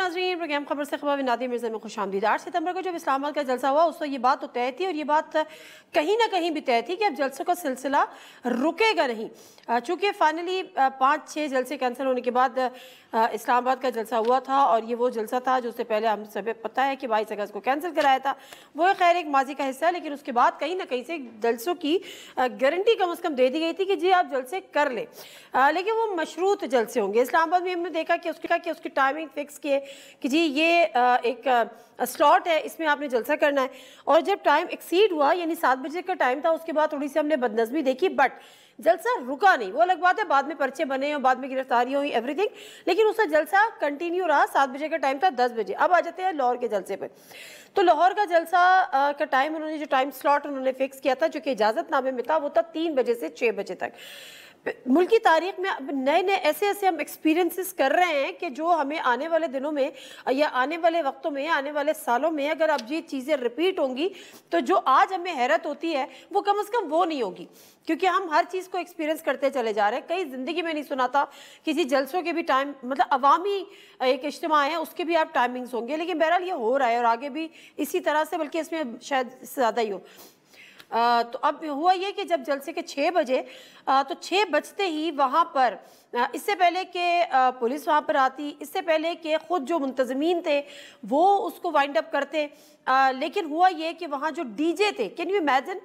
नाज़रीन, प्रोग्राम खबर से खबर नादिया मिर्ज़ा में खुशामदीद। 8 सितंबर को जब इस्लामाबाद का जलसा हुआ उस वक्त ये बात तो तय थी और ये बात कहीं ना कहीं भी तय थी कि अब जलसों का सिलसिला रुकेगा नहीं। चूँकि फाइनली 5-6 जलसे कैंसिल होने के बाद इस्लामाबाद का जलसा हुआ था और ये वो जलसा था जो उससे पहले हम सभी पता है कि 22 अगस्त को कैंसिल कराया था। वो खैर एक माजी का हिस्सा है, लेकिन उसके बाद कहीं ना कहीं से जलसों की गारंटी कम से कम दे दी गई थी कि जी आप जलसे कर लें, लेकिन वो मशरूत जलसे होंगे। इस्लामाबाद में हमने देखा कि उसकी टाइमिंग फिक्स किए कि जी ये एक स्लॉट है, इसमें आपने जलसा करना है। और जब टाइम एक्सीड हुआ यानी 7 बजे का टाइम था, उसके बाद थोड़ी सी हमने बदनज़मी देखी, बट जलसा रुका नहीं। वो अलग बात है बाद में पर्चे बने और बाद में गिरफ्तारी हुई एवरीथिंग, लेकिन उसका जलसा कंटिन्यू रहा। 7 बजे का टाइम था, 10 बजे। अब आ जाते हैं लाहौर के जलसे पे। तो लाहौर का जलसा का टाइम उन्होंने जो टाइम स्लॉट उन्होंने फिक्स किया था, जो कि इजाज़तनामे में था, वो था 3 बजे से 6 बजे तक। मुल्क की तारीख में अब नए नए ऐसे हम एक्सपीरियंसेस कर रहे हैं कि जो हमें आने वाले दिनों में या आने वाले वक्तों में, आने वाले सालों में अगर अब ये चीज़ें रिपीट होंगी तो जो आज हमें हैरत होती है वो कम से कम वो नहीं होगी, क्योंकि हम हर चीज़ को एक्सपीरियंस करते चले जा रहे हैं। कई ज़िंदगी में नहीं सुना था किसी जलसों के भी टाइम, मतलब अवामी एक इज्तिमा है उसके भी आप टाइमिंग्स होंगे, लेकिन बहरहाल ये हो रहा है और आगे भी इसी तरह से, बल्कि इसमें शायद ज़्यादा ही हो। तो अब हुआ ये कि जब जलसे के 6 बजे तो 6 बजते ही वहाँ पर इससे पहले कि पुलिस वहाँ पर आती, इससे पहले कि ख़ुद जो मुंतज़मीन थे वो उसको वाइंड अप करते, लेकिन हुआ ये कि वहाँ जो डीजे थे, कैन यू इमेजिन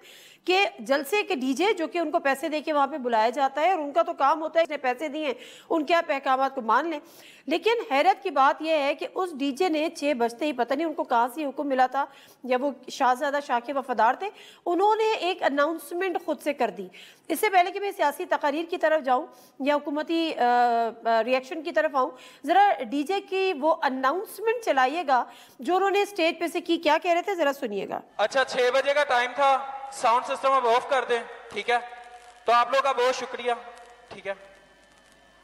कि जलसे के डीजे जो कि उनको पैसे दे के वहाँ पे बुलाया जाता है और उनका तो काम होता है इसने पैसे दिए हैं उनके आप अहकामात को मान लें। लेकिन हैरत की बात यह है कि उस डीजे ने 6 बजते ही, पता नहीं उनको कहाँ से हुक्म मिला था या वो शाहज़ादा शाह के वफादार थे, उन्होंने एक अनाउंसमेंट खुद से कर दी। इससे पहले कि मैं सियासी तकारीर की तरफ जाऊँ या हुकूमती रिएक्शन की तरफ आऊँ, ज़रा डीजे की वो अनाउंसमेंट चलाइएगा जो उन्होंने स्टेज पे से की। क्या कह रहे थे ज़रा सुनिएगा। अच्छा, 6 बजे का टाइम था, साउंड सिस्टम अब ऑफ कर दें, ठीक है? तो आप लोग का बहुत शुक्रिया, ठीक है?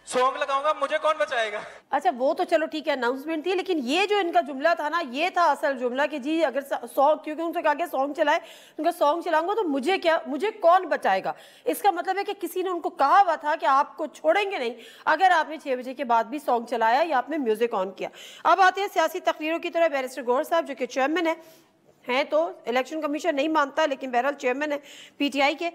सॉन्ग लगाऊंगा, मुझे कौन बचाएगा? अच्छा, वो तो चलो ठीक है, अनाउंसमेंट थी, लेकिन ये जो इनका जुमला था ना, ये था असल जुमला कि जी अगर सॉन्ग, क्योंकि उनसे कहा गया सॉन्ग चलाए, उनका सॉन्ग चलाऊंगा तो मुझे क्या, मुझे कौन बचाएगा। इसका मतलब है कि किसी ने उनको कहा हुआ था कि आपको छोड़ेंगे नहीं अगर आपने 6 बजे के बाद भी सॉन्ग चलाया या आपने म्यूजिक ऑन किया। अब आते हैं सियासी तकरीरों की तरह। बैरिस्टर गौहर साहब जो कि चेयरमैन है तो इलेक्शन कमीशन नहीं मानता, लेकिन बहरहाल चेयरमैन है पीटीआई के,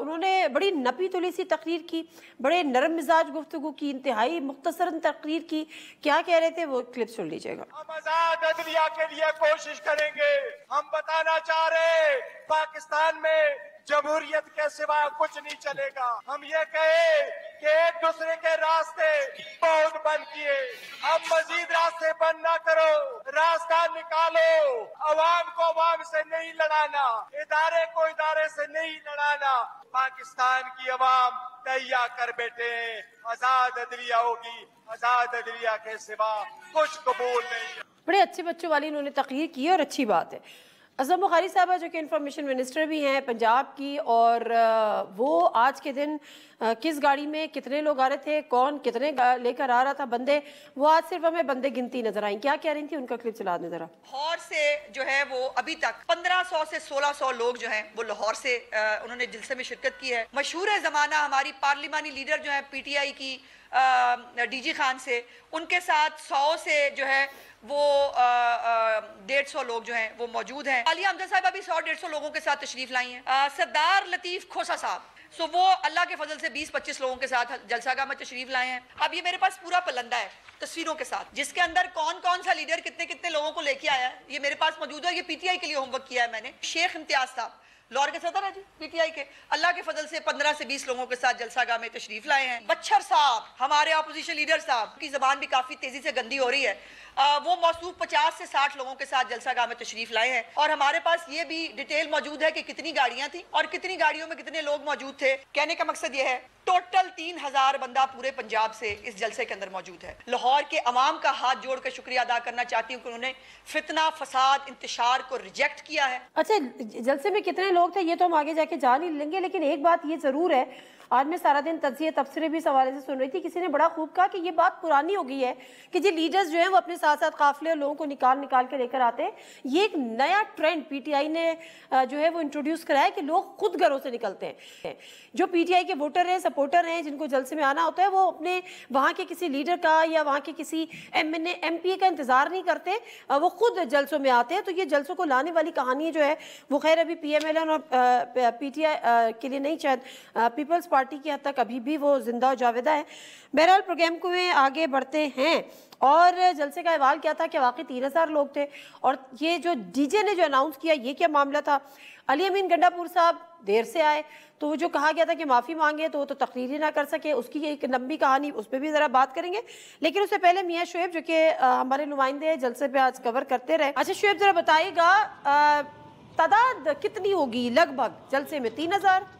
उन्होंने बड़ी नपी तुली सी तकरीर की, बड़े नरम मिजाज गुफ्तगू की, इंतहाई मुख्तसरन तकरीर की। क्या कह रहे थे वो क्लिप सुन लीजिएगा। हम आजाद अदलिया के लिए कोशिश करेंगे। हम बताना चाह रहे पाकिस्तान में जमहूरियत के सिवा कुछ नहीं चलेगा। हम ये कहे कि एक दूसरे के रास्ते बहुत बंद किए, अब मजीद रास्ते बंद ना करो, रास्ता निकालो। अवाम को अवाम से नहीं लड़ाना, इदारे को इदारे से नहीं लड़ाना। पाकिस्तान की अवाम तैयार कर बैठे, आजाद अदलिया होगी, आजाद अदलिया के सिवा कुछ कबूल नहीं। बड़े अच्छे बच्चों वाली इन्होंने तकरीर की और अच्छी बात है। अज़म बुखारी साहबा जो कि इंफॉर्मेशन मिनिस्टर भी हैं पंजाब की, और वो आज के दिन किस गाड़ी में कितने लोग आ रहे थे, कौन कितने लेकर आ रहा था बंदे, वो आज सिर्फ हमें बंदे गिनती नजर आई। क्या कह रही थी, उनका क्लिप चला दें जरा। लाहौर से जो है वो अभी तक 1500 से 1600 लोग जो हैं वो लाहौर से उन्होंने जलसे में शिरकत की है। मशहूर है जमाना हमारी पार्लिमानी लीडर जो है पीटीआई की डीजी खान से, उनके साथ 100 से जो है वो 150 लोग जो हैं वो मौजूद हैं। आलिया हमजा साहब अभी 100-150 लोगों के साथ तशरीफ लाई हैं। सरदार लतीफ खोसा साहब, सो वो अल्लाह के फजल से 20-25 लोगों के साथ जलसागाह में तशरीफ लाए हैं। अब ये मेरे पास पूरा पलंदा है तस्वीरों के साथ, जिसके अंदर कौन कौन सा लीडर कितने कितने लोगों को लेके आया है ये मेरे पास मौजूद है। ये पीटीआई के लिए होमवर्क किया है मैंने। शेख इम्तियाज साहब लाहौर के सदर है जी पीटीआई के, अल्लाह के फजल से 15 से 20 लोगों के साथ जलसागाह में तशरीफ लाए हैं। बच्चर साहब हमारे अपोजिशन लीडर साहब की जबान भी काफी तेजी से गंदी हो रही है, वो मौसूफ 50 से 60 लोगों के साथ जलसागाह में तशरीफ लाए हैं। और हमारे पास ये भी डिटेल मौजूद है कि कितनी गाड़ियां थी और कितनी गाड़ियों में कितने लोग मौजूद थे। कहने का मकसद ये है टोटल 3000 बंदा पूरे पंजाब से इस जलसे के अंदर मौजूद है। लाहौर के अवाम का हाथ जोड़कर शुक्रिया अदा करना चाहती हूँ कि उन्होंने फितना फसाद इंतशार को रिजेक्ट किया है। अच्छा, जलसे में कितने लोग थे ये तो हम आगे जाके जान ही लेंगे, लेकिन एक बात ये जरूर है, आज मैं सारा दिन तज्जिए तबसरे भी इस हवाले से सुन रही थी, किसी ने बड़ा खूब कहा कि ये बात पुरानी हो गई है कि जी लीडर्स जो हैं वो अपने साथ साथ काफिले और लोगों को निकाल निकाल के लेकर आते हैं। ये एक नया ट्रेंड पीटीआई ने जो है वो इंट्रोड्यूस कराया कि लोग खुद घरों से निकलते हैं। जो पीटीआई के वोटर हैं, सपोर्टर हैं, जिनको जलसे में आना होता है, वो अपने वहाँ के किसी लीडर का या वहाँ के किसी एमपी का इंतजार नहीं करते, वो खुद जलसों में आते हैं। तो ये जलसों को लाने वाली कहानी जो है वो खैर अभी पीएमएलएन और पीटीआई के लिए नहीं, शायद पीपल्स पार्टी की हद तक अभी भी वो जिंदा और जावेदा है। बहरहाल प्रोग्राम को में आगे बढ़ते हैं और जलसे का अहवाल क्या था कि वाकई 3000 लोग थे और ये जो डीजे ने जो अनाउंस किया ये क्या मामला था। अली अमीन गंडापुर साहब देर से आए तो वो जो कहा गया था कि माफ़ी मांगे तो वो तो तकरीर ही ना कर सके, उसकी एक लंबी कहानी, उस पर भी ज़रा बात करेंगे। लेकिन उससे पहले मियाँ शुएब जो कि हमारे नुमाइंदे जलसे पे आज कवर करते रहे। अच्छा शुएब ज़रा बताइएगा तादाद कितनी होगी लगभग जलसे में? 3000?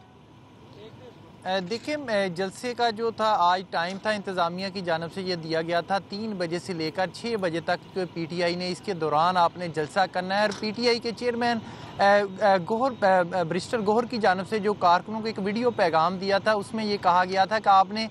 देखिए जलसे का जो था आज टाइम था इंतज़ामिया की जानिब से ये दिया गया था 3 बजे से लेकर 6 बजे तक पीटीआई ने इसके दौरान आपने जलसा करना है। और पीटीआई के चेयरमैन बैरिस्टर गौहर की जानिब से जो कारकुनों को एक वीडियो पैगाम दिया था उसमें ये कहा गया था कि आपने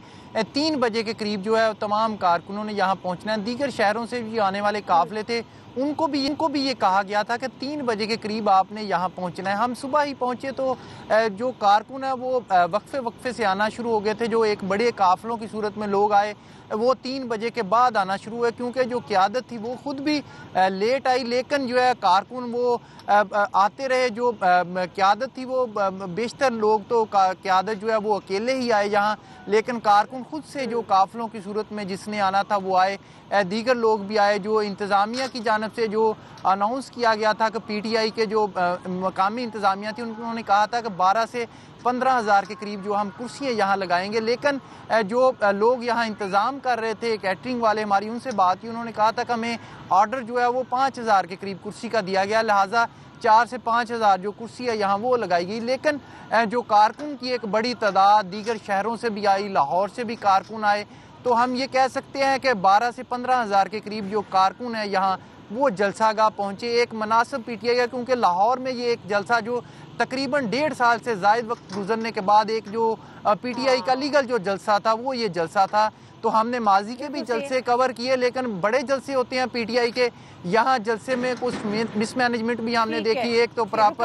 3 बजे के करीब जो है तमाम कारकुनों ने यहाँ पहुँचना है। दीगर शहरों से भी आने वाले काफ़िले थे उनको भी ये कहा गया था कि 3 बजे के करीब आपने यहाँ पहुँचना है। हम सुबह ही पहुँचे तो जो कारकुन है वो वक्फे से आना शुरू हो गए थे। जो एक बड़े काफ़िलों की सूरत में लोग आए वो 3 बजे के बाद आना शुरू हुए, क्योंकि जो क़यादत थी वो ख़ुद भी लेट आई, लेकिन जो है कारकुन वो आते रहे। जो क़यादत थी वो बेशतर लोग तो क़यादत जो है वो अकेले ही आए यहाँ, लेकिन कारकुन ख़ुद से जो काफ़िलों की सूरत में जिसने आना था वो आए, दीगर लोग भी आए। जो इंतज़ामिया की जानिब से जो अनाउंस किया गया था कि पीटीआई के जो मकामी इंतज़ामिया थी उन्होंने कहा था कि 12 से 15,000 के करीब जो हम कुर्सियाँ यहाँ लगाएंगे, लेकिन जो लोग यहाँ इंतज़ाम कर रहे थे कैटरिंग वाले, हमारी उनसे बात की, उन्होंने कहा था कि हमें ऑर्डर जो है वो 5,000 के करीब कुर्सी का दिया गया, लिहाजा 4 से 5,000 जो कुर्सी है यहाँ वो लगाई गई। लेकिन जो कारकुन की एक बड़ी तादाद दीगर शहरों से भी आई, लाहौर से भी कारकुन आए, तो हम ये कह सकते हैं कि 12 से 15,000 के करीब जो कारकुन है यहाँ वो जलसागाह पहुँचे। एक मुनासिब पीटीआई है, क्योंकि लाहौर में ये एक जलसा जो तकरीबन 1.5 साल से ज़ायद वक्त गुजरने के बाद एक जो पीटीआई का लीगल जो जलसा था वो ये जलसा था। तो हमने माजी के भी जलसे कवर किए, लेकिन बड़े जलसे होते हैं पीटीआई के, यहाँ जलसे में कुछ मिसमैनेजमेंट भी हमने देखी। एक तो प्रॉपर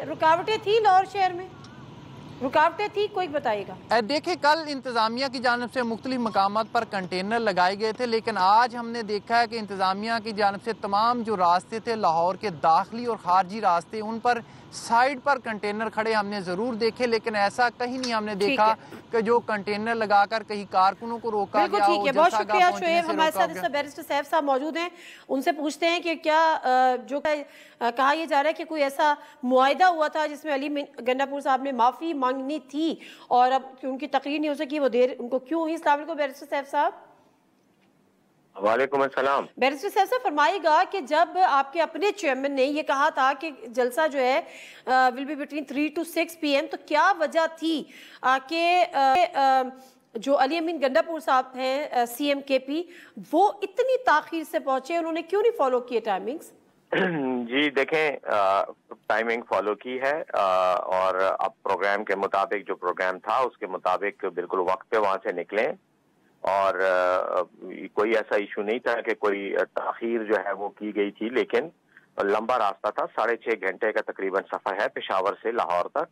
रुकावटें थी लाहौर शहर में, रुकावटें थी, कोई बताइएगा? देखिए कल इंतज़ामिया की जानिब से मुख्तलिफ मकामात पर कंटेनर लगाए गए थे, लेकिन आज हमने देखा है कि इंतज़ामिया की जानिब से तमाम जो रास्ते थे लाहौर के दाखिली और खारजी रास्ते, उन पर साइड पर कंटेनर खड़े हमने ज़रूर देखे, लेकिन ऐसा कहीं नहीं हमने देखा कि जो कंटेनर लगाकर कहीं कारकुनों को रोका गया हो। ठीक है, बहुत शुक्रिया शुएब। हमारे साथ इस बैरिस्टर सैफ साहब मौजूद हैं, उनसे पूछते हैं कि क्या जो कहा यह जा रहा है कि कोई ऐसा मुआहिदा हुआ था जिसमें अली गंडापुर साहब ने माफ़ी मांगनी थी और अब उनकी तकरीर नहीं हो सकी, वो देर उनको क्यों हुई? अस्सलाम वालेकुम बैरिस्टर सैफ साहब। वालेकुम अस्सलाम। बैरिस्टर साहब से फरमाइएगा कि जब आपके अपने चेयरमैन ने ये कहा था कि जलसा जो है will be between 3 to 6 PM, तो क्या वजह थी कि जो अली अमीन गंडापुर साहब हैं CMKP, वो इतनी ताखीर से पहुंचे, उन्होंने क्यों नहीं फॉलो किए टाइमिंग्स? जी देखें, टाइमिंग फॉलो की है और अब प्रोग्राम के मुताबिक जो प्रोग्राम था उसके मुताबिक बिल्कुल वक्त पे वहां से निकले और कोई ऐसा इशू नहीं था कि कोई ताखीर जो है वो की गई थी, लेकिन लंबा रास्ता था, 6.5 घंटे का तकरीबन सफर है पेशावर से लाहौर तक।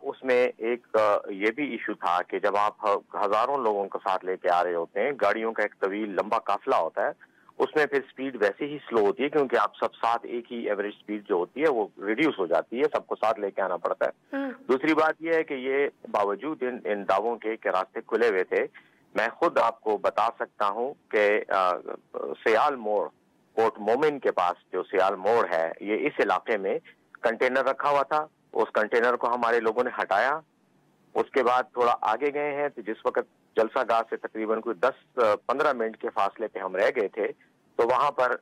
उसमें एक ये भी इशू था कि जब आप हजारों लोगों को साथ लेके आ रहे होते हैं, गाड़ियों का एक तवील लंबा काफिला होता है, उसमें फिर स्पीड वैसे ही स्लो होती है, क्योंकि आप सब साथ एक ही एवरेज स्पीड जो होती है वो रिड्यूस हो जाती है, सबको साथ लेके आना पड़ता है। दूसरी बात यह है कि ये बावजूद इन दावों के रास्ते खुले हुए थे, मैं खुद आपको बता सकता हूं कि सियाल मोड़, पोर्ट मोमिन के पास जो सियाल मोड़ है, ये इस इलाके में कंटेनर रखा हुआ था। उस कंटेनर को हमारे लोगों ने हटाया, उसके बाद थोड़ा आगे गए हैं तो जिस वक्त जलसा गाह से तकरीबन कोई 10-15 मिनट के फासले पे हम रह गए थे, तो वहां पर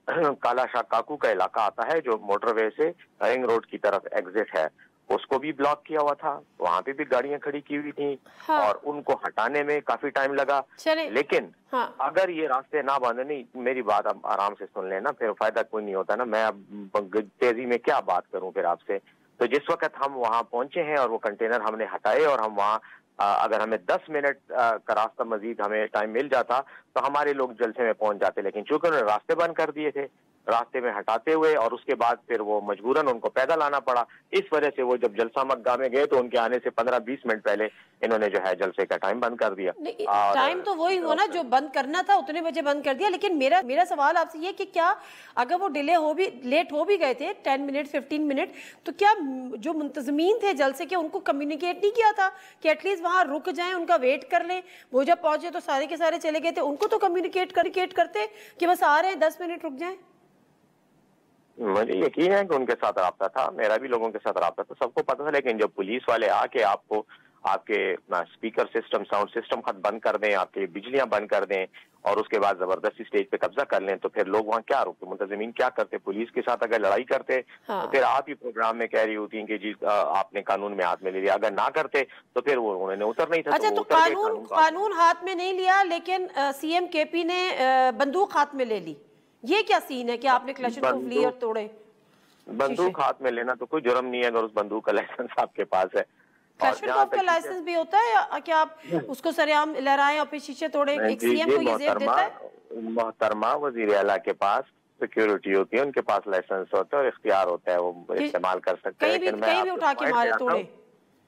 काला शाह काकू का इलाका आता है जो मोटरवे से रिंग रोड की तरफ एग्जिट है, उसको भी ब्लॉक किया हुआ था, वहां पे भी गाड़ियां खड़ी की हुई थी। हाँ। और उनको हटाने में काफी टाइम लगा। लेकिन हाँ। अगर ये रास्ते ना बंद, नहीं मेरी बात आप आराम से सुन लेना, फिर फायदा कोई नहीं होता ना, मैं अब तेजी में क्या बात करूं फिर आपसे। तो जिस वक्त हम वहां पहुंचे हैं और वो कंटेनर हमने हटाए और हम वहां अगर हमें 10 मिनट का रास्ता मजीद हमें टाइम मिल जाता तो हमारे लोग जलसे में पहुंच जाते, लेकिन चूंकि उन्होंने रास्ते बंद कर दिए थे, रास्ते में हटाते हुए, और उसके बाद फिर वो मजबूरन उनको पैदल आना पड़ा। इस वजह से वो जब जलसा मक्का में गए तो उनके आने से 15-20 मिनट पहले इन्होंने जो है जलसे का टाइम बंद कर दिया। टाइम तो वही हुआ ना जो बंद करना था, उतने बजे बंद कर दिया। लेकिन मेरा सवाल आपसे ये कि क्या अगर वो लेट हो भी गए थे 10 मिनट 15 मिनट, तो क्या जो मुंतजमीन थे जलसे के उनको कम्युनिकेट नहीं किया था कि एटलीस्ट वहां रुक जाएं, उनका वेट कर लें? वो जब पहुंचे तो सारे के सारे चले गए थे, उनको तो कम्युनिकेट करते कि बस आ रहे हैं, 10 मिनट रुक जाएं। मुझे यकीन है कि उनके साथ राब्ता था, मेरा भी लोगों के साथ राब्ता था, सबको पता था। लेकिन जब पुलिस वाले आके आपको आपके स्पीकर सिस्टम, साउंड सिस्टम खत बंद कर दें, आपकी बिजलियां बंद कर दें और उसके बाद जबरदस्ती स्टेज पे कब्जा कर लें, तो फिर लोग वहाँ क्या रुकते? मुंतजमीन क्या करते? पुलिस के साथ अगर लड़ाई करते तो फिर आप ही प्रोग्राम में कह रही होती कि जी आपने कानून में हाथ में ले लिया। अगर ना करते तो फिर वो उन्होंने उतर नहीं था। अच्छा, तो कानून हाथ में नहीं लिया, लेकिन सीएम केपी ने बंदूक हाथ में ले ली। ये क्या सीन है कि आपने क्लैशनकोफ ली और तोड़े? बंदूक हाथ में लेना तो कोई जुर्म नहीं है अगर उस बंदूक का लाइसेंस आपके पास है। क्लैशनकोफ का लाइसेंस भी होता है या क्या आप उसको सरेआम लहराएं और फिर शीशे तोड़े? एक सीएम को ये जेब देता है? मोहतरमा वजीर आला के पास सिक्योरिटी होती है, उनके पास लाइसेंस होता है और इख्तियार होता है, वो इस्तेमाल कर सकते हैं। कहीं भी उठा के मारे तोड़े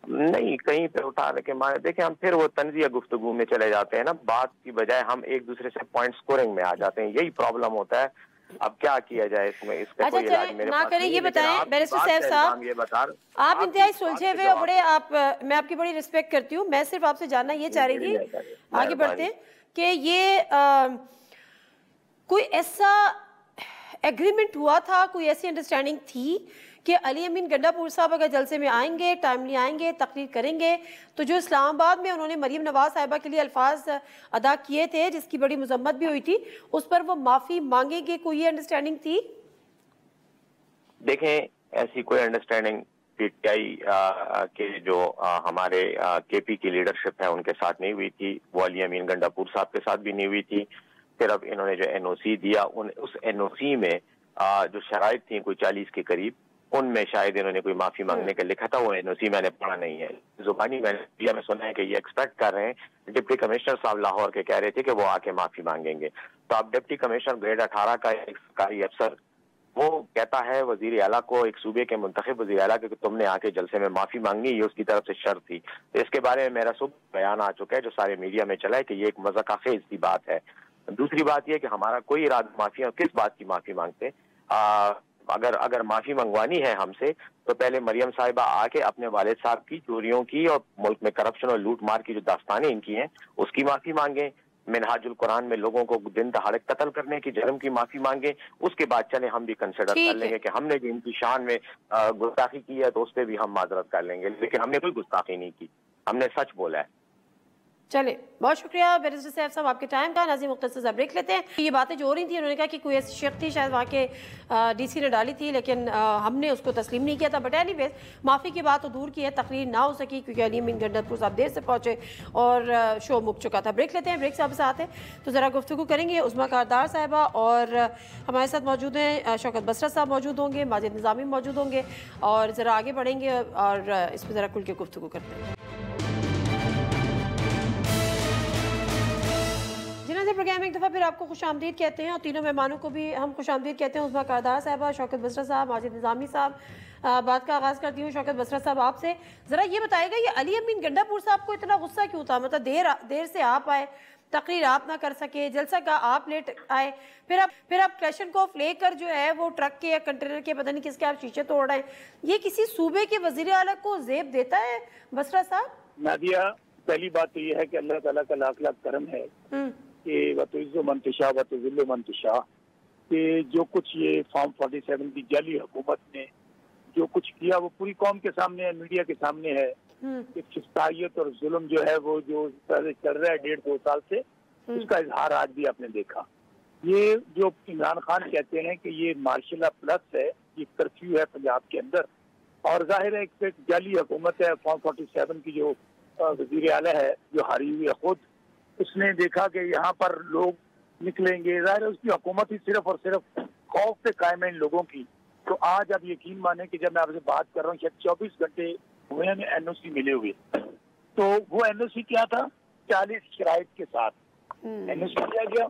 नहीं, कहीं पे उठा के मारे। देखिए, हम फिर वो तंजिया गुफ्तगू में चले जाते हैं ना, बात की बजाय हम एक दूसरे से पॉइंट स्कोरिंग में आ जाते हैं, यही प्रॉब्लम होता है। अब क्या किया जाए इसमें? इसका कोई इलाज मेरे पास नहीं है। ये बताएं बैरिस्टर सैफ साहब, ये बता आप इंतहाई सुलझे हुए और बड़े मैं आपकी बड़ी रिस्पेक्ट करती हूँ। मैं सिर्फ आपसे जानना ये चाह रही थी, आगे बढ़ते हैं, कि ये कोई ऐसा एग्रीमेंट हुआ था, कोई ऐसी अंडरस्टैंडिंग थी कि अली अमीन गंडापुर साहब अगर जलसे में आएंगे, टाइमली आएंगे, तकरीर करेंगे, तो जो इस्लामाबाद में उन्होंने मरीम नवाज साहिबा के लिए अल्फाज अदा किए थे, जिसकी बड़ी मजम्मत भी हुई थी, उस पर वो माफी मांगेंगे? कोई अंडरस्टैंडिंग थी? देखें, ऐसी कोई अंडरस्टैंडिंग पीटीआई के जो हमारे केपी की लीडरशिप है उनके साथ नहीं हुई थी, वो अली अमीन गंडापुर साहब के साथ भी नहीं हुई थी। फिर अब इन्होंने जो एनओसी दिया, उस एनओसी में जो शराइत थी कोई 40 के करीब, उनमें शायद इन्होंने कोई माफी मांगने का लिखा था। वो एनओसी मैंने पढ़ा नहीं है, जुबानी मैंने सुना है कि ये एक्सपेक्ट कर रहे हैं। डिप्टी कमिश्नर साहब लाहौर के कह रहे थे कि वो आके माफी मांगेंगे। तो अब डिप्टी कमिश्नर ग्रेड 18 का एक सरकारी अफसर वो कहता है वजीर आला को, एक सूबे के मुंतखब वजीर आला के, तुमने आके जलसे में माफी मांगी, ये उसकी तरफ से शर्त थी। तो इसके बारे में मेरा सुबह बयान आ चुका है जो सारे मीडिया में चला है कि ये एक मज़ाक़-ए-ख़ेज़ की बात है। दूसरी बात यह कि हमारा कोई इरादा माफी, किस बात की माफी मांगते? अगर माफी मंगवानी है हमसे तो पहले मरियम साहिबा आके अपने वालिद साहब की चोरियों की और मुल्क में करप्शन और लूट मार की जो दास्तानें इनकी हैं उसकी माफी मांगे। मिनहाजुल कुरान में लोगों को दिन दहाड़े कत्ल करने की जुर्म की माफी मांगे। उसके बाद चले हम भी कंसिडर कर लेंगे कि हमने जो इनकी शान में गुस्ताखी की है तो उस पर भी हम माजरत कर लेंगे, लेकिन हमने कोई गुस्ताखी नहीं की, हमने सच बोला है। चले, बहुत शुक्रिया बैरिस्टर सैफ साहब आपके टाइम का। नाज़रीन, मुख्तसर सा ब्रेक लेते हैं। ये बातें जो हो रही थी, उन्होंने कहा कि कोई ऐसी शक थी शायद वहाँ के डीसी ने डाली थी, लेकिन हमने उसको तस्लीम नहीं किया था। बट एनीवेज, माफ़ी की बात तो दूर की है, तकरीर ना हो सकी क्योंकि अली अमीन गंडापुर साहब देर से पहुँचे और शो मुक चुका था। ब्रेक लेते हैं, ब्रेक साहब साथ हैं तो ज़रा गुफ्तगू करेंगे। उस्मा कारदार साहिबा और हमारे साथ मौजूद हैं शौकत बसरा साहब मौजूद होंगे, माजिद निज़ामी मौजूद होंगे और ज़रा आगे बढ़ेंगे और इस पर ज़रा खुल के गुफ्तगू करते हैं। प्रोग्राम एक दफ़ा फिर आपको खुशामदीद कहते हैं और तीनों मेहमानों को भी हम खुशामदीद कहते हैं। उस्मा कारदार साहबा, शौकत बसरा साहब, माजिद निज़ामी साहब। बात का आगाज़ करती हूँ शौकत बसरा साहब आपसे। ज़रा ये बताएगा ये अली अमीन गंडापुर साहब को इतना गुस्सा क्यों था? मतलब देर से आप आए, तकरीर आप ना कर सके, जलसा का आप लेट आए, फिर आप क्लैशनकोफ लेकर जो है वो ट्रक के या कंटेनर के पता नहीं किसके आप शीशे तोड़ रहे हैं। ये किसी सूबे के वज़ीर आला को ज़ेब देता है बसरा साहब? नादिया, पहली बात तो ये है कि अल्लाह ताला का लाख लाख करम है कि वतुइज़्ज़ु मन तशा वतुज़िल्लु मन तशा, कि जो कुछ ये फॉर्म 47 की जाली हुकूमत ने जो कुछ किया वो पूरी कौम के सामने है, मीडिया के सामने है कि फिस्तायत और जुल्म जो है वो जो चल रहा है 1.5-2 साल से, उसका इजहार आज भी आपने देखा। ये जो इमरान खान कहते हैं कि ये मार्शल प्लस है, ये कर्फ्यू है पंजाब के अंदर, और जाहिर है एक जाली हुकूमत है। फॉर्म 47 की जो वज़ीर आला है जो हारी हुई है खुद, उसने देखा कि यहाँ पर लोग निकलेंगे, जाहिर है उसकी हुकूमत ही सिर्फ और सिर्फ खौफ पे कायम है इन लोगों की तो आज आप यकीन माने कि जब मैं आपसे बात कर रहा हूँ शायद 24 घंटे हुए हमें एनओसी मिले हुए, तो वो एनओसी क्या था, 40 शराइत के साथ एनओसी दिया गया।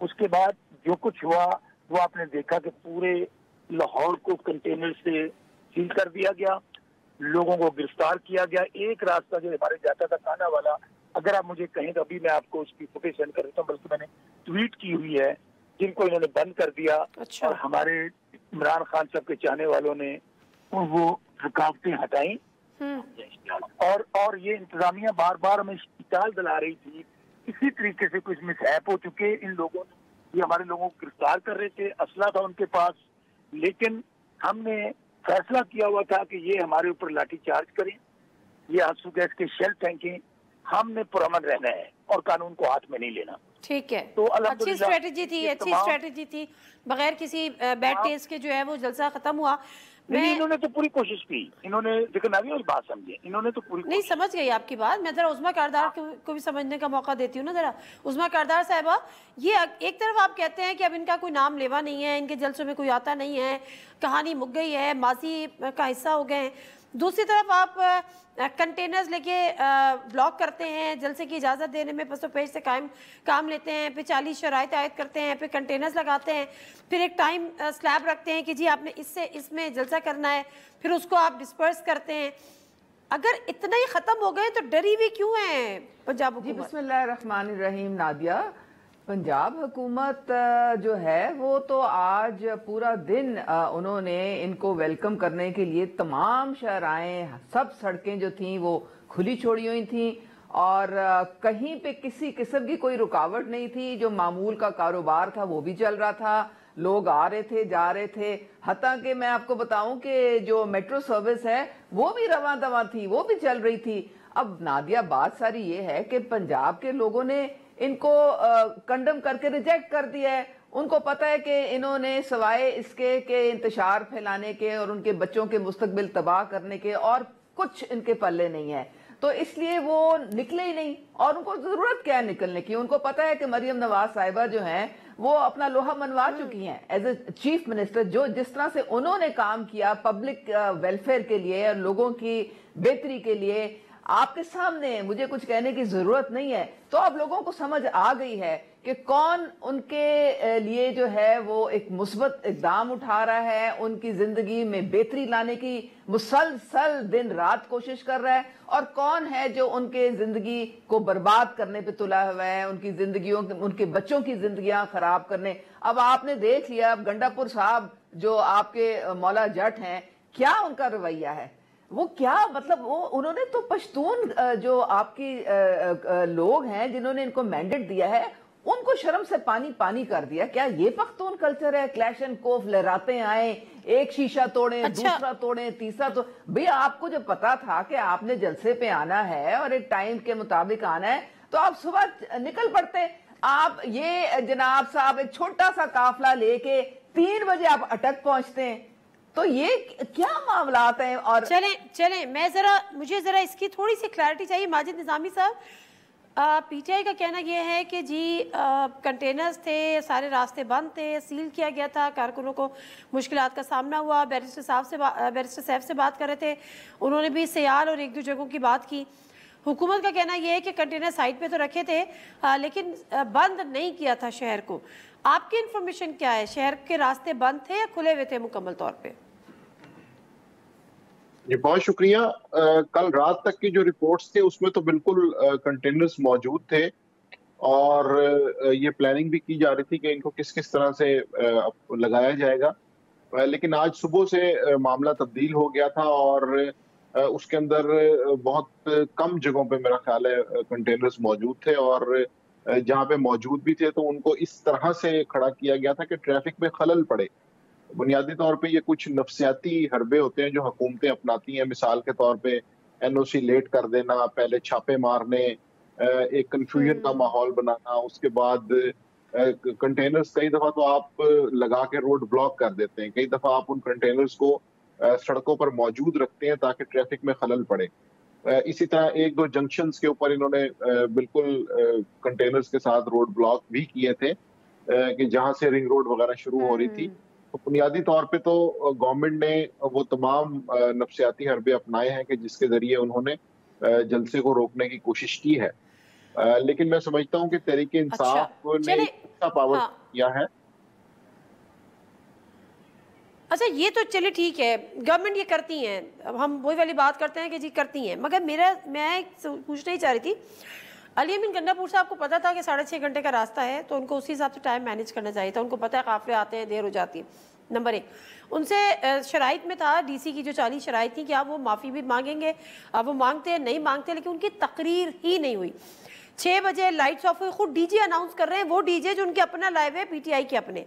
उसके बाद जो कुछ हुआ वो आपने देखा कि पूरे लाहौर को कंटेनर से सील कर दिया गया, लोगों को गिरफ्तार किया गया। एक रास्ता जो हमारे जाता था काना वाला, अगर आप मुझे कहें तो अभी मैं आपको उसकी फुटेज सेंड कर देता हूँ, बल्कि मैंने ट्वीट की हुई है, जिनको इन्होंने बंद कर दिया। अच्छा। और हमारे इमरान खान साहब के चाहने वालों ने वो रुकावटें हटाई। और ये इंतजामिया बार बार हमें शिकाल दिला रही थी, इसी तरीके से कुछ मिसहैप हो चुके इन लोगों ने, ये हमारे लोगों को गिरफ्तार कर रहे थे, असला था उनके पास, लेकिन हमने फैसला किया हुआ था कि ये हमारे ऊपर लाठी चार्ज करें, ये आंसू गैस के शेल फेंकें, हमने पुरअमन रहना है और कानून को हाथ में नहीं लेना। ठीक है, तो अच्छी स्ट्रेटेजी थी, अच्छी स्ट्रेटेजी थी। बगैर किसी बैड टेस्ट के जो है वो जलसा खत्म हुआ। इन्होंने तो पूरी कोशिश की, इन्होंने, लेकिन अभी उस बात समझे, इन्होंने तो पूरी नहीं समझ गई आपकी बात। मैं जरा उस्मा कारदार को भी समझने का मौका देती हूँ ना जरा। उस्मा कारदार साहिबा, ये एक तरफ आप कहते हैं कि अब इनका कोई नाम लेवा नहीं है, इनके जलसों में कोई आता नहीं है, कहानी मुक गई है, माजी का हिस्सा हो गए हैं। दूसरी तरफ आप कंटेनर्स लेके ब्लॉक करते हैं, जलसे की इजाज़त देने में पसो पेश से काम लेते हैं, फिर 40 शराइत आयद करते हैं, फिर कंटेनर्स लगाते हैं, फिर एक टाइम स्लैब रखते हैं कि जी आपने इसमें जलसा करना है, फिर उसको आप डिस्पर्स करते हैं। अगर इतना ही ख़त्म हो गए तो डरी हुई क्यों है पंजाब हुकूमत? बिस्मिल्लाहिर्रहमानिर्रहीम। नादिया, पंजाब हुकूमत जो है वो तो आज पूरा दिन उन्होंने इनको वेलकम करने के लिए तमाम शहराएं, सब सड़कें जो थीं वो खुली छोड़ी हुई थीं और कहीं पे किसी किस्म की कोई रुकावट नहीं थी। जो मामूल का कारोबार था वो भी चल रहा था, लोग आ रहे थे, जा रहे थे। हत्ता कि मैं आपको बताऊं कि जो मेट्रो सर्विस है वो भी रवां दवां थी, वो भी चल रही थी। अब नादिया, बात सारी ये है कि पंजाब के लोगों ने इनको कंडम करके रिजेक्ट कर दिया है। उनको पता है कि इन्होंने सिवाय इसके के इंतशार फैलाने के और उनके बच्चों के मुस्तकबिल तबाह करने के और कुछ इनके पल्ले नहीं है, तो इसलिए वो निकले ही नहीं। और उनको जरूरत क्या है निकलने की? उनको पता है कि मरियम नवाज साहिबा जो हैं वो अपना लोहा मनवा चुकी हैं एज ए चीफ मिनिस्टर। जो जिस तरह से उन्होंने काम किया पब्लिक वेलफेयर के लिए और लोगों की बेहतरी के लिए, आपके सामने मुझे कुछ कहने की जरूरत नहीं है। तो अब लोगों को समझ आ गई है कि कौन उनके लिए जो है वो एक मुस्बत इकदाम उठा रहा है, उनकी जिंदगी में बेहतरी लाने की मुसलसल दिन रात कोशिश कर रहा है, और कौन है जो उनके जिंदगी को बर्बाद करने पे तुला हुआ है, उनकी जिंदगियों, उनके बच्चों की जिंदगियां खराब करने। अब आपने देख लिया, अब गंडापुर साहब जो आपके मौला जट हैं, क्या उनका रवैया है, वो क्या मतलब, वो उन्होंने तो पश्तून जो आपकी लोग हैं जिन्होंने इनको मैंडेट दिया है उनको शर्म से पानी पानी कर दिया। क्या ये पख्तून कल्चर है? क्लैश एंड कोफ लहराते आए, एक शीशा तोड़े, दूसरा तोड़े, तीसरा तो भैया आपको जो पता था कि आपने जलसे पे आना है और एक टाइम के मुताबिक आना है तो आप सुबह निकल पड़ते। आप ये जनाब साहब एक छोटा सा काफला लेके 3 बजे आप अटक पहुंचते हैं, तो ये क्या मामलात हैं? और चलें मुझे जरा इसकी थोड़ी सी क्लैरिटी चाहिए। माजिद निजामी साहब, पीटीआई का कहना यह है कि जी कंटेनर्स थे, सारे रास्ते बंद थे, सील किया गया था, कारकुनों को मुश्किलात का सामना हुआ। बैरिस्टर साहब से बात कर रहे थे, उन्होंने भी सियाल और 1-2 जगहों की बात की। हुकूमत का कहना यह है कि कंटेनर साइड पे तो रखे थे लेकिन बंद नहीं किया था शहर को। आपकी इंफॉर्मेशन क्या है? शहर के रास्ते बंद थे या खुले हुए थे मुकम्मल तौर पे? जी बहुत शुक्रिया। कल रात तक की जो रिपोर्ट्स थे उसमें तो बिल्कुल कंटेनर्स मौजूद थे और ये प्लानिंग भी की जा रही थी कि इनको किस किस तरह से लगाया जाएगा, लेकिन आज सुबह से मामला तब्दील हो गया था और उसके अंदर बहुत कम जगहों पे मेरा ख्याल है कंटेनर्स मौजूद थे और जहाँ पे मौजूद भी थे तो उनको इस तरह से खड़ा किया गया था कि ट्रैफिक में खलल पड़े। बुनियादी तौर पे ये कुछ नफ्सियाती हरबे होते हैं जो हुकूमतें अपनाती हैं। मिसाल के तौर पे एनओसी लेट कर देना, पहले छापे मारने, एक कंफ्यूजन का माहौल बनाना, उसके बाद कंटेनर्स कई दफा तो आप लगा के रोड ब्लॉक कर देते हैं, कई दफा आप उन कंटेनर्स को सड़कों पर मौजूद रखते हैं ताकि ट्रैफिक में खलल पड़े। इसी तरह 1-2 जंक्शंस के ऊपर इन्होंने बिल्कुल कंटेनर्स के साथ रोड ब्लॉक भी किए थे कि जहां से रिंग रोड वगैरह शुरू हो रही थी। तो बुनियादी तौर पे तो गवर्नमेंट ने वो तमाम नफ्सियाती हरबे अपनाए हैं कि जिसके जरिए उन्होंने जलसे को रोकने की कोशिश की है। लेकिन मैं समझता हूँ कि तहरीक अच्छा इंसाफ ने चले अच्छा पावर हाँ किया है। अच्छा ये तो चलिए ठीक है, गवर्नमेंट ये करती हैं, अब हम वही वाली बात करते हैं कि जी करती हैं, मगर मैं पूछना ही चाह रही थी, अली अमीन गंडापुर साहब को पता था कि 6.5 घंटे का रास्ता है, तो उनको उसी हिसाब से टाइम मैनेज करना चाहिए था। उनको पता है काफिले आते हैं, देर हो जाती है। नंबर 1, उनसे शराइत में था डीसी की जो 40 शराइत थी कि आप वो माफ़ी भी मांगेंगे, अब वो मांगते हैं नहीं मांगते, लेकिन उनकी तकरीर ही नहीं हुई। 6 बजे लाइट्स ऑफ हुई, खुद डीजे अनाउंस कर रहे हैं, वो डीजे जो उनके अपना लाइव है पीटीआई के अपने,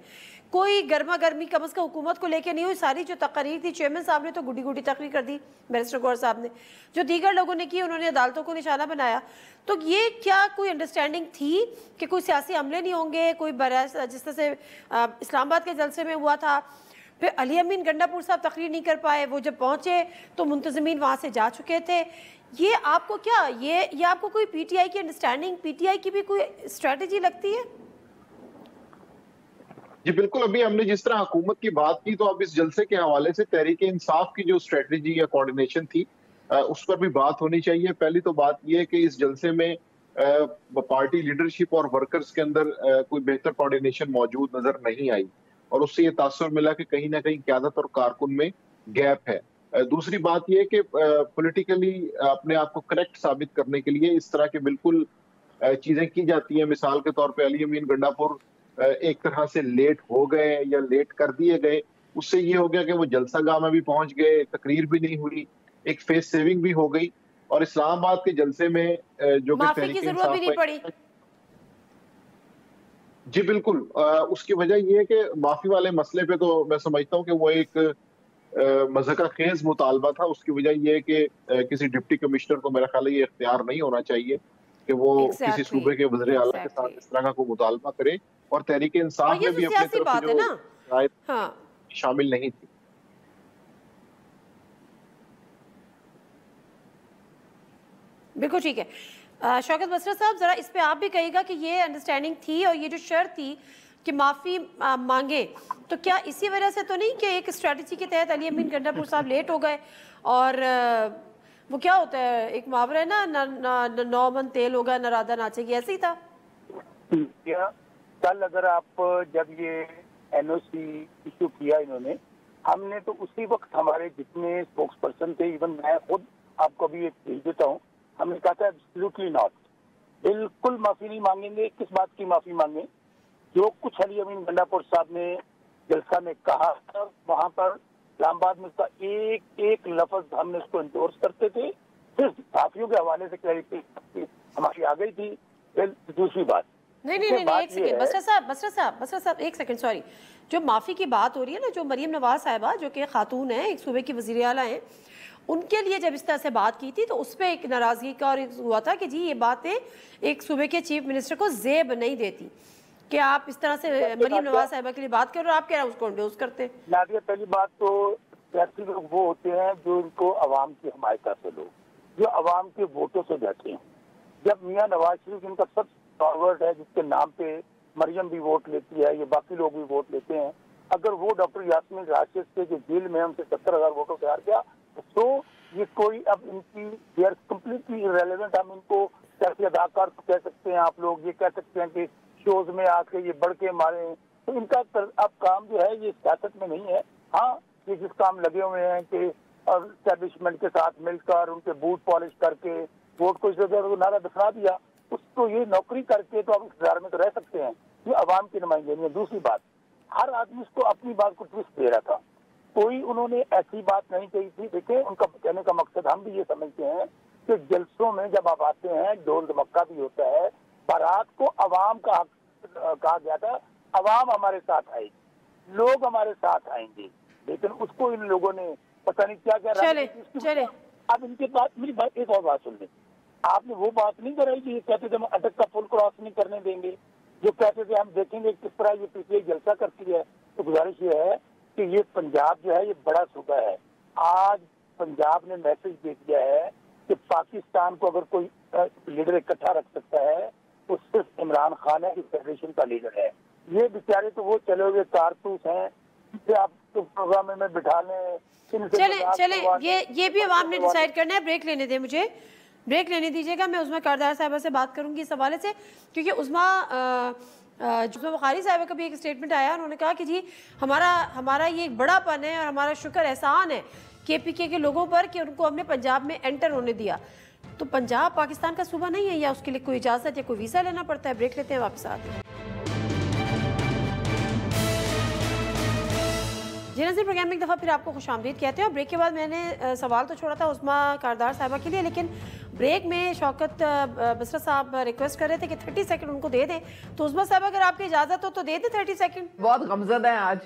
कोई गर्मा गर्मी कम अज़ कम हुकूमत को लेकर नहीं हुई। सारी जो तकरीर थी, चेयरमैन साहब ने तो गुडी गुडी तकरीर कर दी, बैरिस्टर गौहर साहब ने, जो दीगर लोगों ने की उन्होंने अदालतों को निशाना बनाया। तो ये क्या कोई अंडरस्टैंडिंग थी कि कोई सियासी हमले नहीं होंगे, कोई जिस तरह से इस्लामाबाद के जलसे में हुआ था, फिर अली अमीन गंडापुर साहब तकरीर नहीं कर पाए, वो जब पहुंचे तो मुंतज़मीन वहाँ से जा चुके थे। ये आपको क्या ये आपको कोई पीटीआई की अंडरस्टैंडिंग, पीटीआई की भी कोई स्ट्रेटजी लगती है? जी बिल्कुल, अभी हमने जिस तरह हुकूमत की बात की, तो अब इस जलसे के हवाले से तहरीक इंसाफ की जो स्ट्रेटजी या कोऑर्डिनेशन थी उस पर भी बात होनी चाहिए। पहली तो बात यह है कि इस जलसे में पार्टी लीडरशिप और वर्कर्स के अंदर कोई बेहतर कोऑर्डिनेशन मौजूद नजर नहीं आई, और उससे ये तासुर मिला कि कहीं ना कहीं क़यादत और कारकुन में गैप है। दूसरी बात यह है कि पॉलिटिकली अपने आप को करेक्ट साबित करने के लिए इस तरह के बिल्कुल चीजें की जाती हैं। मिसाल के तौर पे अली अमीन गंडापुर एक तरह से लेट हो गए या लेट कर दिए गए, उससे ये हो गया कि वो जलसागाह में भी पहुंच गए, तकरीर भी नहीं हुई, एक फेस सेविंग भी हो गई, और इस्लामाबाद के जलसे में जो कि माफी की जरूरत भी नहीं पड़ी। जी बिल्कुल, उसकी वजह यह है कि माफी वाले मसले पे तो मैं समझता हूँ कि वो एक मज़ाक़ा खेज मुतालबा था। उसकी वजह यह है कि किसी डिप्टी कमिश्नर को मेरा ख्याल है ये इख्तियार नहीं होना चाहिए कि वो किसी सूबे के वज़ीर आला के साथ इस तरह का कोई मुतालबा करे, और तहरीक इंसाफ में भी अपनी तरफ से जो रायत शामिल नहीं थी। बिल्कुल ठीक है। शौकत बसरा साहब, जरा इस पे आप भी कहिएगा कि ये अंडरस्टैंडिंग थी और ये जो शर्त थी कि माफ़ी मांगे, तो क्या इसी वजह से तो नहीं कि एक स्ट्रेटजी के तहत अली अमीन गंडापुर साहब लेट हो गए, और वो क्या होता है एक मुहावरा है ना, 9 मन तेल होगा न राधा नाचेगी, ऐसे ही था क्या? कल अगर आप जब ये एनओसी इशू किया इन्होंने, हमने तो उसी वक्त हमारे जितने स्पोक्स पर्सन थे, इवन मैं खुद आपको भी एक भेज देता हूँ, हमने कहा था एब्सोल्युटली नॉट, बिल्कुल माफी नहीं मांगेंगे। किस बात की माफी मांगे? जो कुछ अली अमीन गंडापुर साहब ने जलसा में कहा था, वहां पर इस्लामाबाद में उसका एक एक लफ्ज हमने उसको इंडोर्स करते थे, सिर्फ साथियों के हवाले से क्लैरिटी हमारी आ गई थी। दूसरी बात, नहीं, एक सेकंड बसरा साहब एक सेकंड, सॉरी, जो माफी की बात हो रही है ना, जो मरियम नवाज साहिबा जो कि खातून है, एक सूबे की वज़ीर आला हैं, उनके लिए जब इस तरह से बात की थी तो उस पर एक नाराजगी का और हुआ था कि जी ये बातें एक सूबे के चीफ मिनिस्टर को जेब नहीं देती कि आप इस तरह से मरियम नवाज साहिबा के लिए बात कर रहे हो, आप क्या उसको इंडोर्स करते। नादिया, पहली बात तो सियासी लोग वो होते हैं जो इनको अवाम की हमायत से लोग, जो अवाम के वोटों से बैठे हैं। जब मियाँ नवाज शरीफ इनका सब फॉरवर्ड है, जिसके नाम पे मरियम भी वोट लेती है, ये बाकी लोग भी वोट लेते हैं, अगर वो डॉक्टर यास्मीन राशिद के जो जेल में हमसे 70,000 वोटों से हार गया, तो ये कोई अब इनकी दे आर कम्प्लीटली इररेलेवेंट। हम इनको कैसे अदाकार कह सकते हैं, आप लोग ये कह सकते हैं कि शोज में आके ये बढ़ के मारे, तो इनका अब काम जो है ये सियासत में नहीं है। हाँ, ये जिस काम लगे हुए हैं कि और एस्टेब्लिशमेंट के साथ मिलकर उनके बूट पॉलिश करके वोट को इस जगह नारा दफना दिया, उसको ये नौकरी करके तो आप इख्तियार में तो रह सकते हैं, ये अवाम की नुमाइंदगी है। दूसरी बात, हर आदमी उसको अपनी बात को ट्विस्ट दे रहा था, कोई उन्होंने ऐसी बात नहीं कही थी। देखिए, उनका कहने का मकसद हम भी ये समझते हैं कि जलसों में जब आप आते हैं ढोल धमक्का भी होता है, बारात को अवाम का हक कहा गया था, अवाम हमारे साथ आएगी, लोग हमारे साथ आएंगे, लेकिन उसको इन लोगों ने पता नहीं क्या क्या चले। अब इनके पास मेरी बात एक और बात सुन लें, आपने वो बात नहीं कराई कि ये कहते थे हम अटक का पुल क्रॉस नहीं करने देंगे, जो कहते थे हम देखेंगे किस तरह ये पीटीआई जलसा करती है। तो गुजारिश ये है कि ये पंजाब जो है ये बड़ा सूबा है, आज पंजाब ने मैसेज दे दिया है कि पाकिस्तान को अगर कोई लीडर इकट्ठा रख सकता है तो सिर्फ इमरान खान है, इस फेडरेशन का लीडर है। ये बेचारे तो वो चले हुए कारतूस हैं, से आप तो प्रोग्राम में बिठा लें। चले ये भी अवाम ने डिसाइड करना है। ब्रेक लेने दें, मुझे ब्रेक लेने दीजिएगा। मैं उस्मा कारदार साहिबा से बात करूंगी इस हवाले से, क्योंकि उस्मा बुखारी साहिबा का भी एक स्टेटमेंट आया। उन्होंने कहा कि जी हमारा ये एक बड़ापन है और हमारा शुक्र एहसान है KPK के लोगों पर कि उनको हमने पंजाब में एंटर होने दिया। तो पंजाब पाकिस्तान का सूबा नहीं है, या उसके लिए कोई इजाज़त या कोई वीज़ा लेना पड़ता है? ब्रेक लेते हैं, वापस आते हैं। जी नज़ीर, प्रोग्राम में एक दफ़ा फिर आपको खुशामदीद कहते हैं। और ब्रेक के बाद मैंने सवाल तो छोड़ा था उस्मा कारदार साहिबा के लिए, लेकिन ब्रेक में शौकत बसरा साहब रिक्वेस्ट कर रहे थे कि 30 सेकंड उनको दे दें। तो उस्मा साहब, अगर आपकी इजाज़त हो तो दे दें 30 सेकंड। बहुत गमज़दा है आज।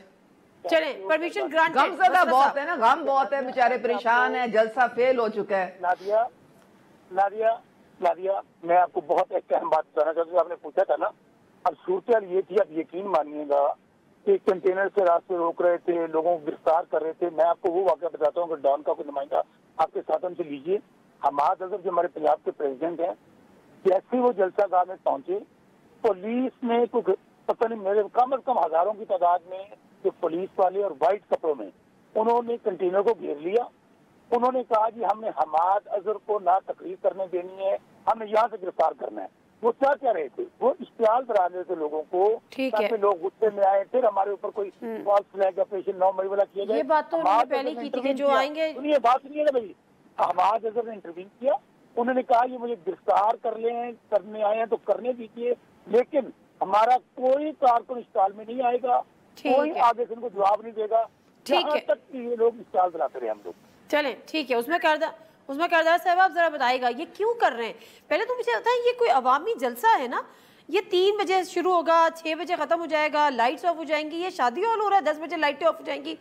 चलें, परमिशन ग्रांट। गमज़दा बहुत है ना, गम बहुत है, बेचारे परेशान है, जलसा फेल हो चुका है। नादिया, मैं आपको बहुत एक अहम बात बताना चाहता हूँ। आपने पूछा था ना, अब सूरत ये थी, आप यकीन मानिएगा कि कंटेनर से रास्ते रोक रहे थे, लोगों को गिरफ्तार कर रहे थे। मैं आपको वो वाक़या बताता हूँ कि डॉन का कोई नुमाइंदा आपके साथ हमसे लीजिए। हमाद अजहर जो हमारे पंजाब के प्रेसिडेंट हैं, जैसे वो जलसागाह में पहुंचे, पुलिस ने कुछ पता नहीं, मेरे कम से कम हजारों की तादाद में जो पुलिस वाले और वाइट कपड़ों में, उन्होंने कंटेनर को घेर लिया। उन्होंने कहा जी हमने हमाद अजहर को ना तकरीर करने देनी है, हमें यहाँ से गिरफ्तार करना है। वो क्या कह रहे थे? वो इश्तिहार करा रहे थे लोगों को, ताकि लोग गुस्से में आए, फिर हमारे ऊपर कोई फॉल्स फ्लैग ऑपरेशन 9 मई वाला किया जाए। ये बात तो उन्होंने पहले की थी कि जो आएंगे। ये बात नहीं है ना भाई, हमाद अजहर ने इंटरव्यू किया, उन्होंने कहा ये मुझे गिरफ्तार करने आए हैं तो करने दीजिए, लेकिन हमारा कोई कारकुन इस्ताल में नहीं आएगा, कोई आगे से उनको जवाब नहीं देगा, जहाँ तक कि ये लोग इस्ताल चलाते रहे हम लोग। चलें, ठीक है। उसमें कारदार साहब, आप जरा बताइएगा ये क्यों कर रहे हैं? पहले तो मुझे बताएं, ये कोई अवामी जलसा है ना? ये 3 बजे शुरू होगा, 6 बजे खत्म हो जाएगा, लाइट्स ऑफ हो जाएंगी। ये शादी हॉल हो रहा है, 10 बजे लाइटें ऑफ हो जाएंगी,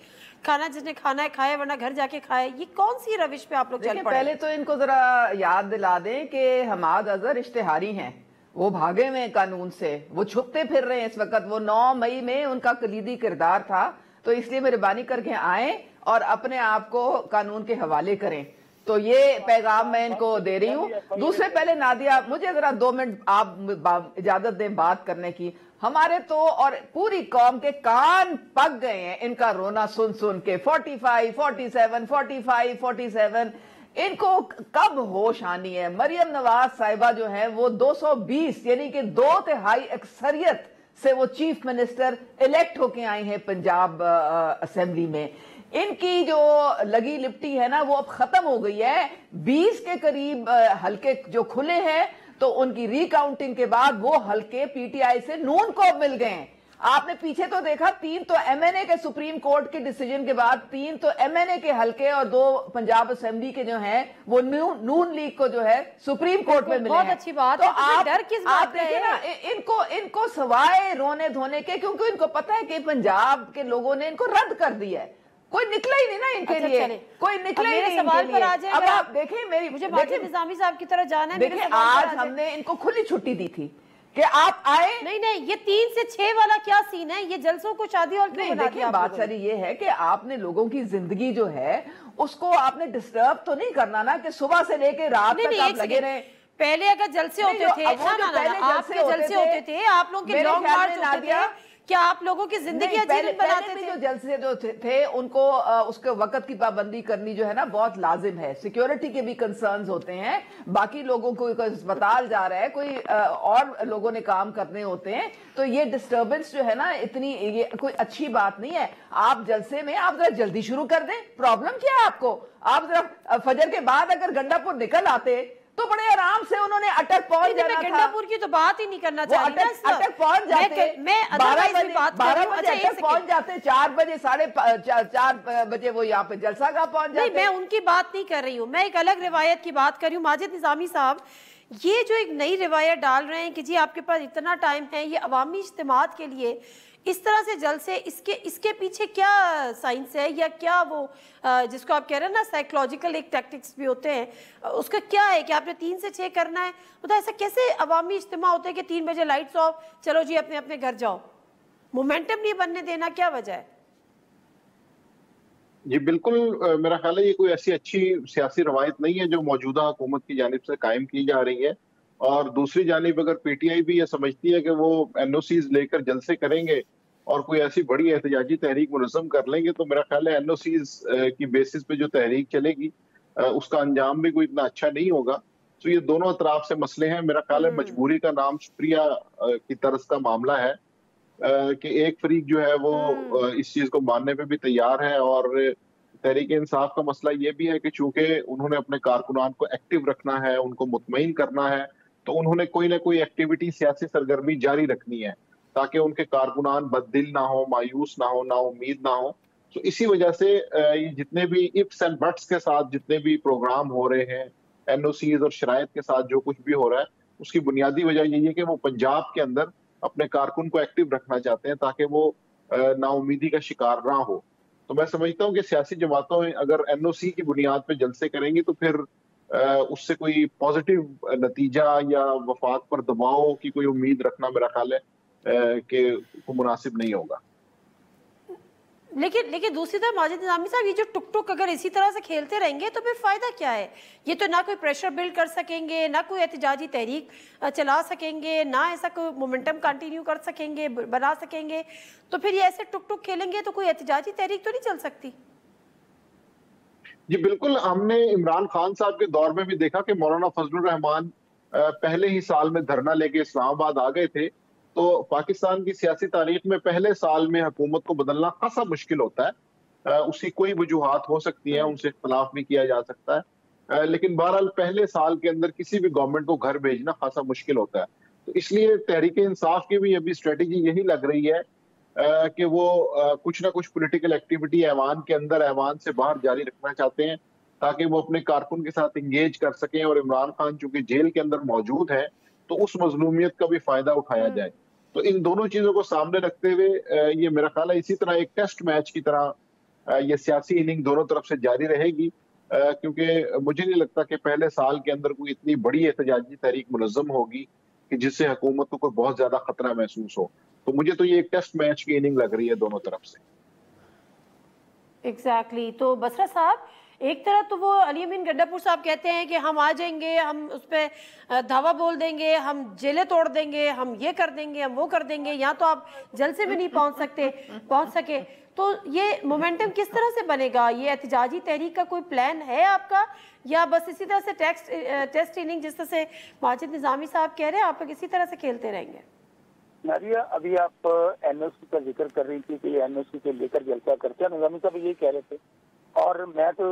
खाना जिसने खाना है खाए, वरना घर जाके खाए। ये कौन सी रविश पे आप लोग चल पड़े? पहले तो इनको जरा याद दिला दें कि हमाद अजहर इश्तिहारी हैं, वो भागे हुए हैं कानून से, वो छुपते फिर रहे हैं इस वक्त। वो 9 मई में उनका कलीदी किरदार था, तो इसलिए मेहरबानी करके आए और अपने आप को कानून के हवाले करें। तो ये पैगाम मैं इनको दे रही हूँ। दूसरे, पहले नादिया, मुझे जरा 2 मिनट आप इजाजत दें बात करने की। हमारे तो और पूरी कौम के कान पक गए हैं इनका रोना सुन सुन के। 45, 47, 45, 47, इनको कब होश आनी है? मरियम नवाज साहिबा जो है वो 220 यानी कि 2/3 अक्सरियत से वो चीफ मिनिस्टर इलेक्ट होके आई हैं पंजाब असेंबली में। इनकी जो लगी लिपटी है ना, वो अब खत्म हो गई है। 20 के करीब हलके जो खुले हैं, तो उनकी रिकाउंटिंग के बाद वो हलके PTI से नून को मिल गए हैं। आपने पीछे तो देखा, 3 तो MNA के सुप्रीम कोर्ट के डिसीजन के बाद 3 तो MNA के हलके और 2 पंजाब असेंबली के जो हैं वो नून लीग को जो है सुप्रीम कोर्ट में मिले। बहुत अच्छी बात है। तो आप डर किस बात का है? ना, इनको सवाए रोने धोने के, क्योंकि इनको पता है कि पंजाब के लोगों ने इनको रद्द कर दिया है। कोई निकला ही नहीं ना इनके लिए, कोई निकला ही नहीं। सवाल पर आ जाए, अब आप देखें, मुझे माजिद निजामी साहब की तरह जाना है। देखिए, आज हमने इनको खुली छुट्टी दी थी कि आप आए। नहीं, ये 3 से 6 वाला क्या सीन है? ये जलसों को शादी हॉल क्यों बना दिया? बात सारी ये है कि आपने लोगों की जिंदगी जो है उसको आपने डिस्टर्ब तो नहीं करना ना, कि सुबह से लेके रात तक आप लगे रहे। पहले अगर जलसे होते थे, आपके जलसे होते थे, आप लोगों के लॉन्ग मार्च होते थे, क्या आप लोगों की जिंदगी अजीब बनाते थे? जो जलसे जो थे उनको उसके वक्त की पाबंदी करनी जो है ना बहुत लाजिम है। सिक्योरिटी के भी कंसर्न्स होते हैं, बाकी लोगों को कोई अस्पताल जा रहा है, कोई और लोगों ने काम करने होते हैं, तो ये डिस्टर्बेंस जो है ना इतनी, ये कोई अच्छी बात नहीं है। आप जलसे में आप जरा जल्दी शुरू कर दें, प्रॉब्लम क्या है आपको? आप जरा फजर के बाद अगर गंडापुर निकल आते तो बड़े आराम से उन्होंने अटक पहुंच जाना था। गंडापुर की तो बात ही नहीं करना चाहती ना, अटक पहुंच जाते। मैं 12 बजे अटक पहुंच जाते, 4 बजे 4:30 बजे वो यहाँ पे जलसागाह पहुंच जाते। नहीं, मैं उनकी बात नहीं कर रही हूँ, मैं एक अलग रिवायत की बात कर रही हूँ। माजिद निजामी साहब, ये जो एक नई रिवायत डाल रहे हैं कि जी आपके पास इतना टाइम है, ये अवामी इज्तिमात के लिए इस तरह से जलसे, इसके पीछे क्या साइंस है, या क्या वो जिसको आप कह रहे हैं ना साइकोलॉजिकल एक टैक्टिक्स भी होते हैं, उसका क्या है कि आपने 3 से 6 करना है? मतलब ऐसा कैसे अवामी इज्तिमा होते हैं कि 3 बजे लाइट्स ऑफ, चलो जी अपने अपने घर जाओ? मोमेंटम नहीं बनने देना, क्या वजह है? जी बिल्कुल, मेरा ख्याल है ये कोई ऐसी अच्छी सियासी रवायत नहीं है जो मौजूदा हुकूमत की जानिब से कायम की जा रही है। और दूसरी जानिब अगर PTI भी ये समझती है कि वो NOCs लेकर जलसे करेंगे और कोई ऐसी बड़ी एहतजाजी तहरीक मुनज़्ज़म कर लेंगे तो मेरा ख्याल है एनओसीज की बेसिस पे जो तहरीक चलेगी उसका अंजाम भी कोई इतना अच्छा नहीं होगा। तो ये दोनों तरफ से मसले हैं। मेरा ख्याल है मजबूरी का नाम शुक्रिया की तरस का मामला है कि एक फरीक जो है वो इस चीज को मानने पे भी तैयार है और तहरीक इंसाफ का मसला ये भी है कि चूंकि उन्होंने अपने कारकुनान को एक्टिव रखना है, उनको मुतमईन करना है, तो उन्होंने कोई ना कोई एक्टिविटी, सियासी सरगर्मी जारी रखनी है ताकि उनके कारकुनान बददिल ना हो, मायूस ना हो, नाउम्मीद ना हो। तो इसी वजह से ये जितने भी इफ्स एंड बट्स के साथ जितने भी प्रोग्राम हो रहे हैं, एनओसीज और शराइत के साथ जो कुछ भी हो रहा है, उसकी बुनियादी वजह यही है कि वो पंजाब के अंदर अपने कारकुन को एक्टिव रखना चाहते हैं ताकि वो नाउमीदी का शिकार ना हो। तो मैं समझता हूँ कि सियासी जमातों में अगर एनओसी की बुनियाद पे जलसे करेंगी तो फिर उससे कोई पॉजिटिव नतीजा या वफाक पर दबाव की कोई उम्मीद रखना मेरा ख्याल है कि मुनासिब नहीं होगा। लेकिन दूसरी तरफ माजिद निज़ामी साहब, ये जो टुक टुक अगर इसी तरह से खेलते रहेंगे तो फिर फायदा क्या है? ये तो ना कोई प्रेशर बिल्ड कर सकेंगे, ना कोई एहतजाजी तहरीक चला सकेंगे, ना ऐसा कोई मोमेंटम कंटिन्यू कर सकेंगे, बना सकेंगे। तो फिर ये ऐसे टुक टुक खेलेंगे तो कोई एहतजाजी तहरीक तो नहीं चल सकती। जी बिल्कुल, हमने इमरान खान साहब के दौर में भी देखा कि मौलाना फजलुर रहमान पहले ही साल में धरना लेके इस्लामाबाद आ गए थे। तो पाकिस्तान की सियासी तारीख में पहले साल में हुकूमत को बदलना खासा मुश्किल होता है। उसकी कोई वजूहात हो सकती हैं, उनसे इख्तलाफ भी किया जा सकता है, लेकिन बहरहाल पहले साल के अंदर किसी भी गवर्नमेंट को घर भेजना खासा मुश्किल होता है। तो इसलिए तहरीक इंसाफ की भी अभी स्ट्रेटेजी यही लग रही है कि वो कुछ ना कुछ पॉलिटिकल एक्टिविटी ऐवान के अंदर, ऐवान से बाहर जारी रखना चाहते हैं ताकि वो अपने कारकुन के साथ इंगेज कर सकें और इमरान खान चूंकि जेल के अंदर मौजूद है तो उस मजलूमियत का भी फायदा उठाया जाए। तो इन दोनों चीजों को सामने रखते हुए ये मेरा ख्याल है इसी तरह एक टेस्ट मैच की तरह ये सियासी इनिंग दोनों तरफ से जारी रहेगी, क्योंकि मुझे नहीं लगता कि पहले साल के अंदर कोई इतनी बड़ी एहतजाजी तहरीक मुनज़्ज़म होगी कि जिससे हुकूमत को कोई बहुत ज्यादा खतरा महसूस हो। तो मुझे तो ये एक टेस्ट मैच की इनिंग लग रही है दोनों तरफ से। एग्जैक्टली। तो बसरा साहब, एक तरफ तो वो अली अमीन गंडापुर साहब कहते हैं कि हम आ जाएंगे, हम उस पर धावा बोल देंगे, हम जेलें तोड़ देंगे, हम ये कर देंगे, हम वो कर देंगे, यहाँ तो आप जल्द से भी नहीं पहुंच सके। तो ये मोमेंटम किस तरह से बनेगा? ये एहतजाजी तहरीक का कोई प्लान है आपका, या बस इसी तरह से टेस्ट इनिंग जिस तरह से माजिद निज़ामी साहब कह रहे हैं आप लोग इसी तरह से खेलते रहेंगे? नारिया, अभी आप एनओसी का जिक्र कर रही थी कि एनओसी को लेकर जलसा करते हैं, निज़ामी साहब ये कह रहे थे और मैं तो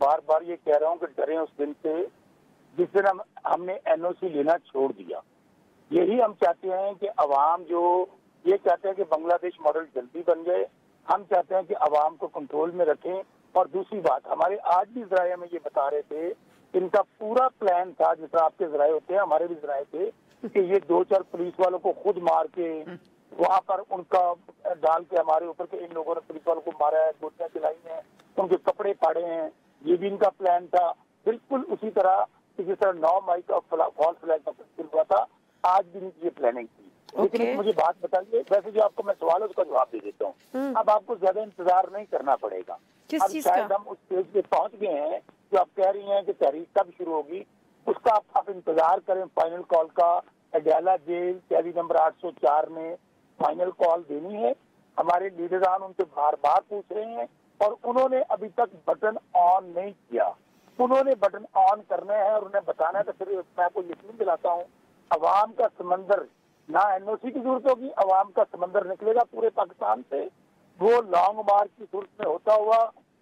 बार बार ये कह रहा हूँ कि डरे उस दिन से जिस दिन हमने एनओसी लेना छोड़ दिया। यही हम चाहते हैं कि अवाम जो ये चाहते हैं कि बांग्लादेश मॉडल जल्दी बन जाए, हम चाहते हैं कि अवाम को कंट्रोल में रखें। और दूसरी बात, हमारे आज भी ज़राए में ये बता रहे थे, इनका पूरा प्लान था, जिस तरह आपके ज़राए होते हैं हमारे भी ज़राए थे, कि ये 2-4 पुलिस वालों को खुद मार के वहाँ पर उनका डाल के हमारे ऊपर के इन लोगों ने पुलिस वालों को मारा है, गोलियां चलाई हैं, उनके कपड़े फाड़े हैं, ये भी इनका प्लान था। बिल्कुल उसी तरह जिस तरह 9 मई का फॉल्स फ्लैग का प्रिंसिपल हुआ था, आज भी ये प्लानिंग थी। लेकिन मुझे बात बताइए, वैसे जो आपको मैं सवाल है उसका जवाब दे देता हूँ। अब आपको ज्यादा इंतजार नहीं करना पड़ेगा। अब शायद हम उस स्टेज पे पहुंच गए हैं जो आप कह रही हैं कि तहरीक कब शुरू होगी, उसका आप इंतजार करें। फाइनल कॉल का अडयाला जेल कैदी नंबर 804 में फाइनल कॉल देनी है। हमारे लीडरान उनसे बार बार पूछ रहे हैं और उन्होंने अभी तक बटन ऑन नहीं किया। उन्होंने बटन ऑन करना है और उन्हें बताना है। तो फिर मैं आपको यकीन दिलाता हूँ, अवाम का समंदर, ना एनओसी की जरूरत होगी, अवाम का समंदर निकलेगा पूरे पाकिस्तान से। वो लॉन्ग मार्च की सूरत में होता हुआ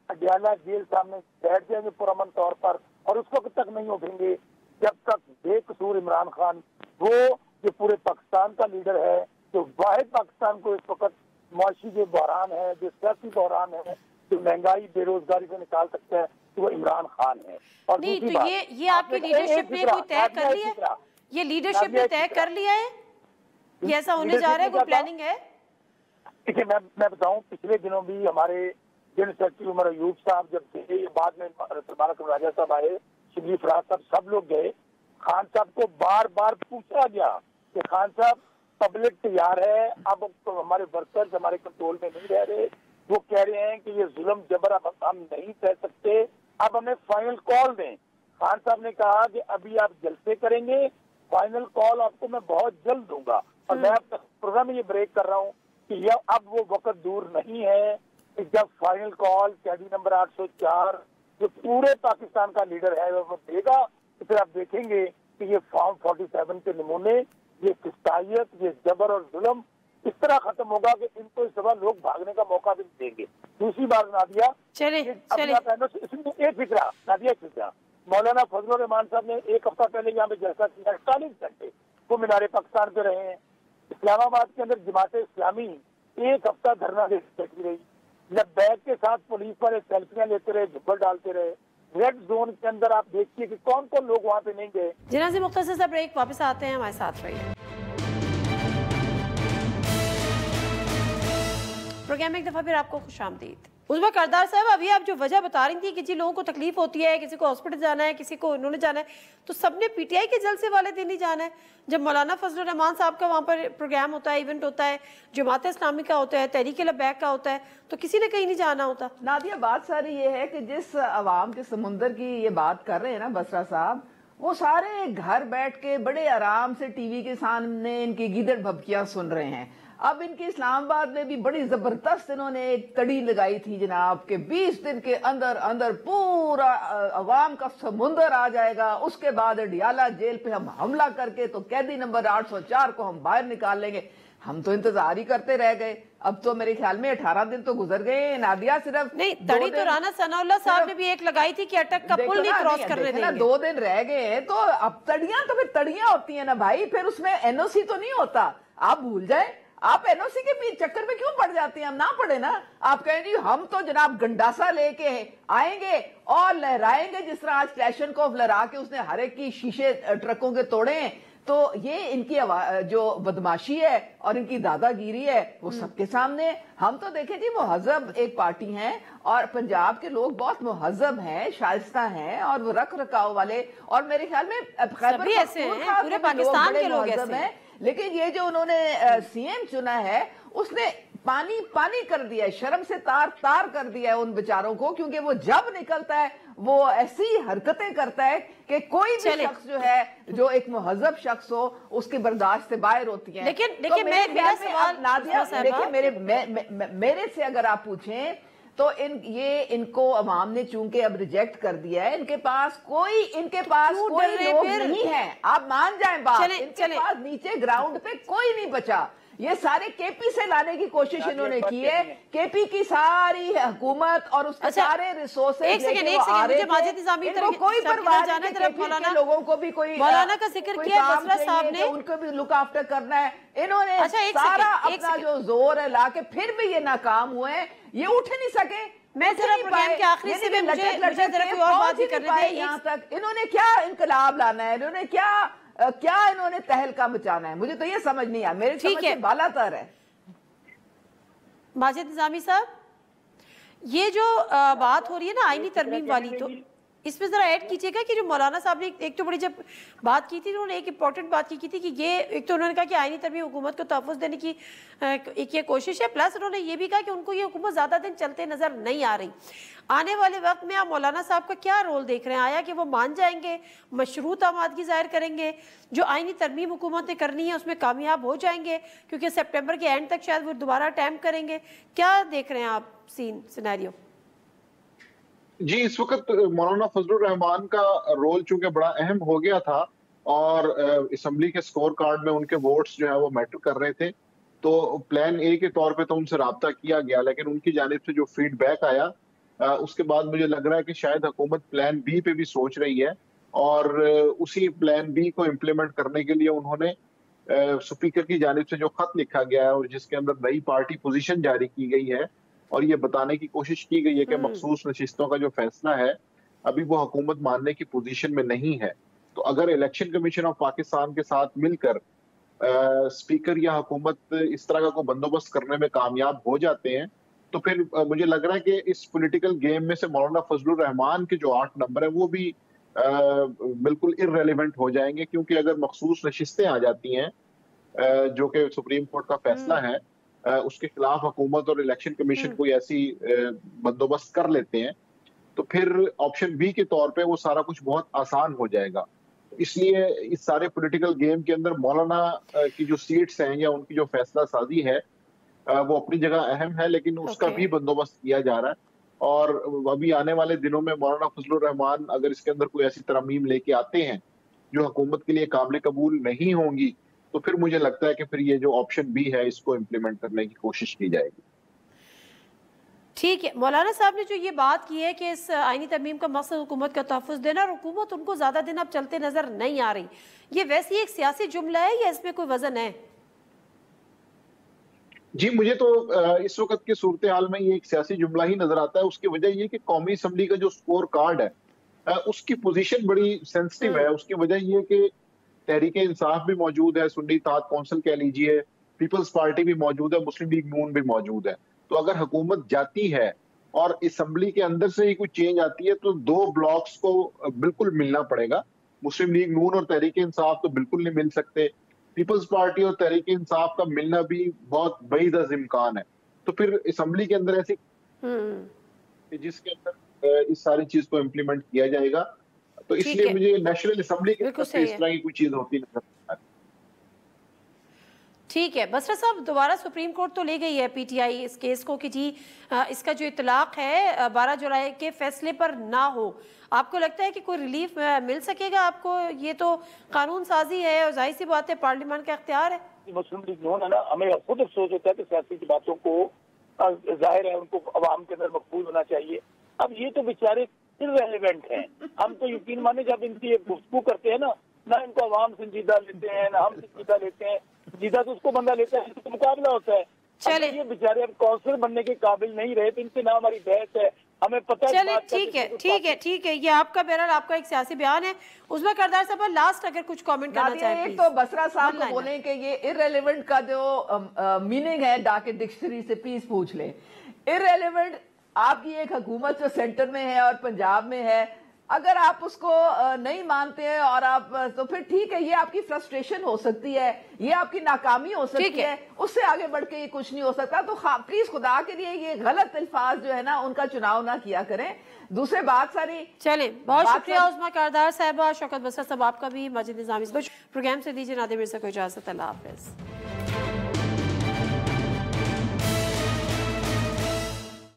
अडयाला जेल सामने बैठ जाएंगे पुरअमन तौर पर, और उस वक्त तक नहीं उठेंगे जब तक बेकसूर इमरान खान, वो जो पूरे पाकिस्तान का लीडर है, जो वाहिद पाकिस्तान को इस वक्त मुआशी जो बहरान है, जो सियासी बहरान है, जो महंगाई बेरोजगारी से निकाल सकता है, तो वो इमरान खान है। और नहीं, तो ये आपकी लीडरशिप ने कोई तय कर लिया है? ये लीडरशिप ने तय कर लिया है ये ऐसा होने जा रहा है? कोई प्लानिंग है? देखिए, मैं बताऊं, पिछले दिनों भी हमारे जनरल सेक्रेटरी उमर अयूब साहब जब थे, बाद में सलमान राजा साहब आए, शिबली फराज साहब, सब लोग गए। खान साहब को बार बार पूछा गया कि खान साहब पब्लिक तैयार है, अब तो हमारे वर्कर्स हमारे कंट्रोल में नहीं रह रहे, वो कह रहे हैं कि ये जुल्म जबर अब हम नहीं सह सकते, अब हमें फाइनल कॉल दें। खान साहब ने कहा कि अभी आप जलसे करेंगे, फाइनल कॉल आपको मैं बहुत जल्द दूंगा। और मैं अब प्रोग्राम में ये ब्रेक कर रहा हूँ कि यह अब वो वक्त दूर नहीं है कि जब फाइनल कॉल कैदी नंबर 804 जो पूरे पाकिस्तान का लीडर है वो देगा, तो फिर आप देखेंगे कि ये फॉर्म 47 के नमूने, ये फिस्तायत, ये जबर और जुल्म इस तरह खत्म होगा कि इनको इस दफा लोग भागने का मौका भी नहीं देंगे। दूसरी बात नादिया, इसमें एक फिक्रा नादिया, एक फिक्रा, मौलाना फजलुर रहमान साहब ने एक हफ्ता पहले यहाँ पे जलसा किया, 48 घंटे वो मीनारे पाकिस्तान पे रहे हैं। इस्लामाबाद के अंदर जमात इस्लामी एक हफ्ता धरना देती रही, लब्बैक के साथ पुलिस पर सेल्फियां लेते रहे, झुब्बर डालते रहे। रेड जोन के अंदर आप देखिए कि कौन कौन लोग वहाँ पे नहीं गए। जनाज़े मुख्तसर सा ब्रेक, वापस आते हैं, हमारे साथ रहिए। प्रोग्राम में एक दफा फिर आपको खुशामदीद। उज़्मा करदार साहब, अभी आप जो वजह बता रही थी कि जी लोगों को तकलीफ होती है, किसी को हॉस्पिटल जाना है, किसी को उन्होंने जाना है, तो सबने पीटीआई के जलसे वाले दिन ही जाना है। जब मौलाना फजलुर रहमान साहब का वहाँ पर प्रोग्राम होता है, इवेंट होता है, जमात इस्लामी का होता है, तहरीक लब्बैक का होता है, तो किसी ने कहीं नहीं जाना होता। नादिया, बात सारी ये है कि जिस अवाम के समुंदर की ये बात कर रहे हैं ना बसरा साहब, वो सारे घर बैठ के बड़े आराम से टीवी के सामने इनकी गीदड़ भभकियां सुन रहे हैं। अब इनके इस्लामाबाद में भी बड़ी जबरदस्त इन्होंने एक कड़ी लगाई थी जनाब के 20 दिन के अंदर अंदर पूरा अवाम का समुंदर आ जाएगा, उसके बाद अडियाला जेल पे हम हमला करके तो कैदी नंबर 804 को हम बाहर निकाल लेंगे। हम तो इंतजार ही करते रह गए। अब तो मेरे ख्याल में 18 दिन तो गुजर गए। नादिया, सिर्फ नहीं, तड़ी तो राना सनाउल्लाह साहब ने भी एक लगाई थी कि अटक का पुल नहीं क्रॉस करने देंगे। 2 दिन रह गए, तो अब तड़ियां तो फिर तड़ियां होती है ना भाई, फिर उसमें एनओसी तो नहीं होता। आप भूल जाए, आप एनओसी के चक्कर में क्यों पड़ जाते हैं? हम ना पड़े ना। आप कहें जी हम तो जनाब गंडासा लेके आएंगे और लहराएंगे, जिस तरह आज क्लैशनकोफ लहरा के उसने हर एक की शीशे ट्रकों के तोड़े। तो ये इनकी जो बदमाशी है और इनकी दादागिरी है वो सबके सामने। हम तो देखें जी मुहज़्ज़ब एक पार्टी है और पंजाब के लोग बहुत मुहज़्ज़ब हैं, शाइस्ता हैं और वो रख रखाव वाले, और मेरे ख्याल में सभी ऐसे हैं, पूरे पाकिस्तान के लोग ऐसे हैं। लेकिन ये जो उन्होंने सीएम चुना है उसने पानी पानी कर दिया है, शर्म से तार तार कर दिया है उन बेचारों को, क्योंकि वो जब निकलता है वो ऐसी हरकतें करता है कि कोई भी शख्स जो है, जो एक मुहज़्ज़ब शख्स हो, उसकी बर्दाश्त से बाहर होती है। लेकिन तो मेरा सवाल नादिया, देखिए मेरे से अगर आप पूछें तो इनको अवाम ने चूंकि अब रिजेक्ट कर दिया है, इनके पास कोई लोग नहीं है। आप मान जाएं बात, इनके पास नीचे ग्राउंड पे कोई नहीं बचा। ये सारे केपी से लाने की कोशिश इन्होंने की है। केपी की सारी हुकूमत और उसके सारे रिसोर्सेज कोई परवाह नहीं, लोगों को भी कोई मौलाना का जिक्र किया बसरा साहब ने, उनको भी लुक आफ्टर करना है। इन्होंने सारा अपना जो जोर है ला के फिर भी ये नाकाम हुए, ये उठ नहीं सके। मैं जरा प्रोग्राम के आखिरी से भी मुझे जरा कोई और बात भी करने दें। यहाँ तक इन्होंने क्या इनकलाब लाना है, इन्होंने क्या इन्होंने तहलका मचाना है, मुझे तो ये समझ नहीं आया। मेरे समझ से बालातर है। माजिद निजामी साहब, ये जो बात हो रही है ना आईनी तरमीम वाली, तो इसमें जरा ऐड कीजिएगा कि जो मौलाना साहब ने एक तो बड़ी जब बात की थी, उन्होंने एक इंपॉर्टेंट बात की थी कि ये एक तो उन्होंने कहा कि आईनी तरमीम हुकूमत को तहफ़्फ़ुज़ देने की एक ये कोशिश है, प्लस उन्होंने ये भी कहा कि उनको ये हुकूमत ज़्यादा दिन चलते नज़र नहीं आ रही। आने वाले वक्त में आप मौलाना साहब का क्या रोल देख रहे हैं? आया कि वो मान जाएंगे, मशरूत आमादगी जाहिर करेंगे, जो आईनी तरमीम हुकूमत ने करनी है उसमें कामयाब हो जाएंगे, क्योंकि सितंबर के एंड तक शायद वो दोबारा अटैम्प्ट करेंगे? क्या देख रहे हैं आप सिनेरियो? जी, इस वक्त मौलाना फजलुर रहमान का रोल चूंकि बड़ा अहम हो गया था और असेंबली के स्कोर कार्ड में उनके वोट्स जो है वो मैटर कर रहे थे, तो प्लान ए के तौर पे तो उनसे राब्ता किया गया, लेकिन उनकी जानिब से जो फीडबैक आया उसके बाद मुझे लग रहा है कि शायद हुकूमत प्लान बी पे भी सोच रही है और उसी प्लान बी को इम्प्लीमेंट करने के लिए उन्होंने स्पीकर की जानिब से जो खत लिखा गया है और जिसके अंदर नई पार्टी पोजीशन जारी की गई है और ये बताने की कोशिश की गई है कि मखसूस नशिस्तों का जो फैसला है अभी वो हुकूमत मानने की पोजीशन में नहीं है। तो अगर इलेक्शन कमीशन ऑफ पाकिस्तान के साथ मिलकर स्पीकर या हुकूमत इस तरह का कोई बंदोबस्त करने में कामयाब हो जाते हैं तो फिर मुझे लग रहा है कि इस पॉलिटिकल गेम में से मौलाना फजलुर रहमान के जो 8 नंबर है वो भी बिल्कुल इररेलेवेंट हो जाएंगे, क्योंकि अगर मखसूस नशिस्तें आ जाती हैं जो कि सुप्रीम कोर्ट का फैसला है, उसके खिलाफ हुकूमत और इलेक्शन कमीशन कोई ऐसी बंदोबस्त कर लेते हैं तो फिर ऑप्शन बी के तौर पे वो सारा कुछ बहुत आसान हो जाएगा। इसलिए इस सारे पॉलिटिकल गेम के अंदर मौलाना की जो सीट्स हैं या उनकी जो फैसला साजी है वो अपनी जगह अहम है, लेकिन उसका भी बंदोबस्त किया जा रहा है। और अभी आने वाले दिनों में मौलाना फजलुर रहमान अगर इसके अंदर कोई ऐसी तरमीम लेके आते हैं जो हुकूमत के लिए काबिल कबूल नहीं होंगी, तो फिर मुझे लगता है कि फिर ये जो ऑप्शन भी है इसको इम्प्लीमेंट करने की कोशिश की जाएगी। ठीक है, मौलाना साहब ने जो ये बात की है कि इस आईनी तरमीम का मकसद हुकूमत का तहफ़्फ़ुज़ देना, और हुकूमत उनको ज़्यादा दिन अब चलते नज़र नहीं आ रही, ये वैसे ही एक सियासी जुमला है या इसमें कोई वजन है? जी, मुझे तो इस वक्त की सूरत हाल में ये एक सियासी जुमला ही नजर आता है। उसकी वजह ये कि कौमी असम्बली का जो स्कोर कार्ड है उसकी पोजीशन बड़ी सेंसिटिव है। उसकी वजह ये कि तहरीक इंसाफ भी मौजूद है, सुन्नी इत्तेहाद कौंसिल कह लीजिए, पीपल्स पार्टी भी मौजूद है, मुस्लिम लीग नून भी मौजूद है। तो अगर हुकूमत जाती है और असम्बली के अंदर से ही कोई चेंज आती है तो दो ब्लॉक्स को बिल्कुल मिलना पड़ेगा। मुस्लिम लीग नून और तहरीक इंसाफ तो बिल्कुल नहीं मिल सकते, पीपल्स पार्टी और तहरीक इंसाफ का मिलना भी बहुत बईद अज़ इम्कान है। तो फिर असम्बली के अंदर ऐसी जिसके अंदर इस सारी चीज को इम्प्लीमेंट किया जाएगा, तो इसलिए मुझे नेशनल असम्बली के अंदर इस तरह की कोई चीज होती नजर आ रही। ठीक है, बसरा साहब, दोबारा सुप्रीम कोर्ट तो ले गई है पीटीआई इस केस को कि जी इसका जो इतलाक है 12 जुलाई के फैसले पर ना हो। आपको लगता है कि कोई रिलीफ मिल सकेगा आपको? ये तो कानून साजी है और जाहिर सी बात है पार्लियामेंट का इख्तियार है। मुस्लिम लीग नून है ना, हमें खुद अफसोस होता है कि सियासी की बातों को जाहिर है उनको अवाम के अंदर मकबूल होना चाहिए। अब ये तो बेचारे इररेलेवेंट हैं। हम तो यकीन माने जब इनकी गुफ्तगू करते हैं ना इनको अवाम संजीदा लेते हैं ना हम संजीदा लेते हैं। संजीदा तो उसको बंदा लेता है जिसका मुकाबला होता है। चले ये बेचारे अब काउंसलर बनने के काबिल नहीं रहे तो इनसे ना हमारी बहस है, हमें पता है। चले ठीक है, ये आपका बहरहाल आपका एक सियासी बयान है। उसमें करदार साहब लास्ट अगर कुछ कमेंट करना चाहे तो बसरा साहब को बोले कि ये इररेलेवेंट का जो मीनिंग है डाके डिक्शनरी से प्लीज पूछ लें। इररेलेवेंट आपकी एक हुकूमत जो सेंटर में है और पंजाब में है, अगर आप उसको नहीं मानते हैं और आप तो फिर ठीक है, ये आपकी फ्रस्ट्रेशन हो सकती है, ये आपकी नाकामी हो सकती है, उससे आगे बढ़ के ये कुछ नहीं हो सकता। तो प्लीज खुदा के लिए ये गलत अल्फाज जो है ना उनका चुनाव ना किया करें। दूसरे बात सारी चले, बहुत शुक्रिया उस्मा कारदार साहबा, शौकत बसरा साहब आपका भी, मजिद निजामी प्रोग्राम से दीजिए नादिर मिर्जा को इजाजत। अल्लाह हाफिज।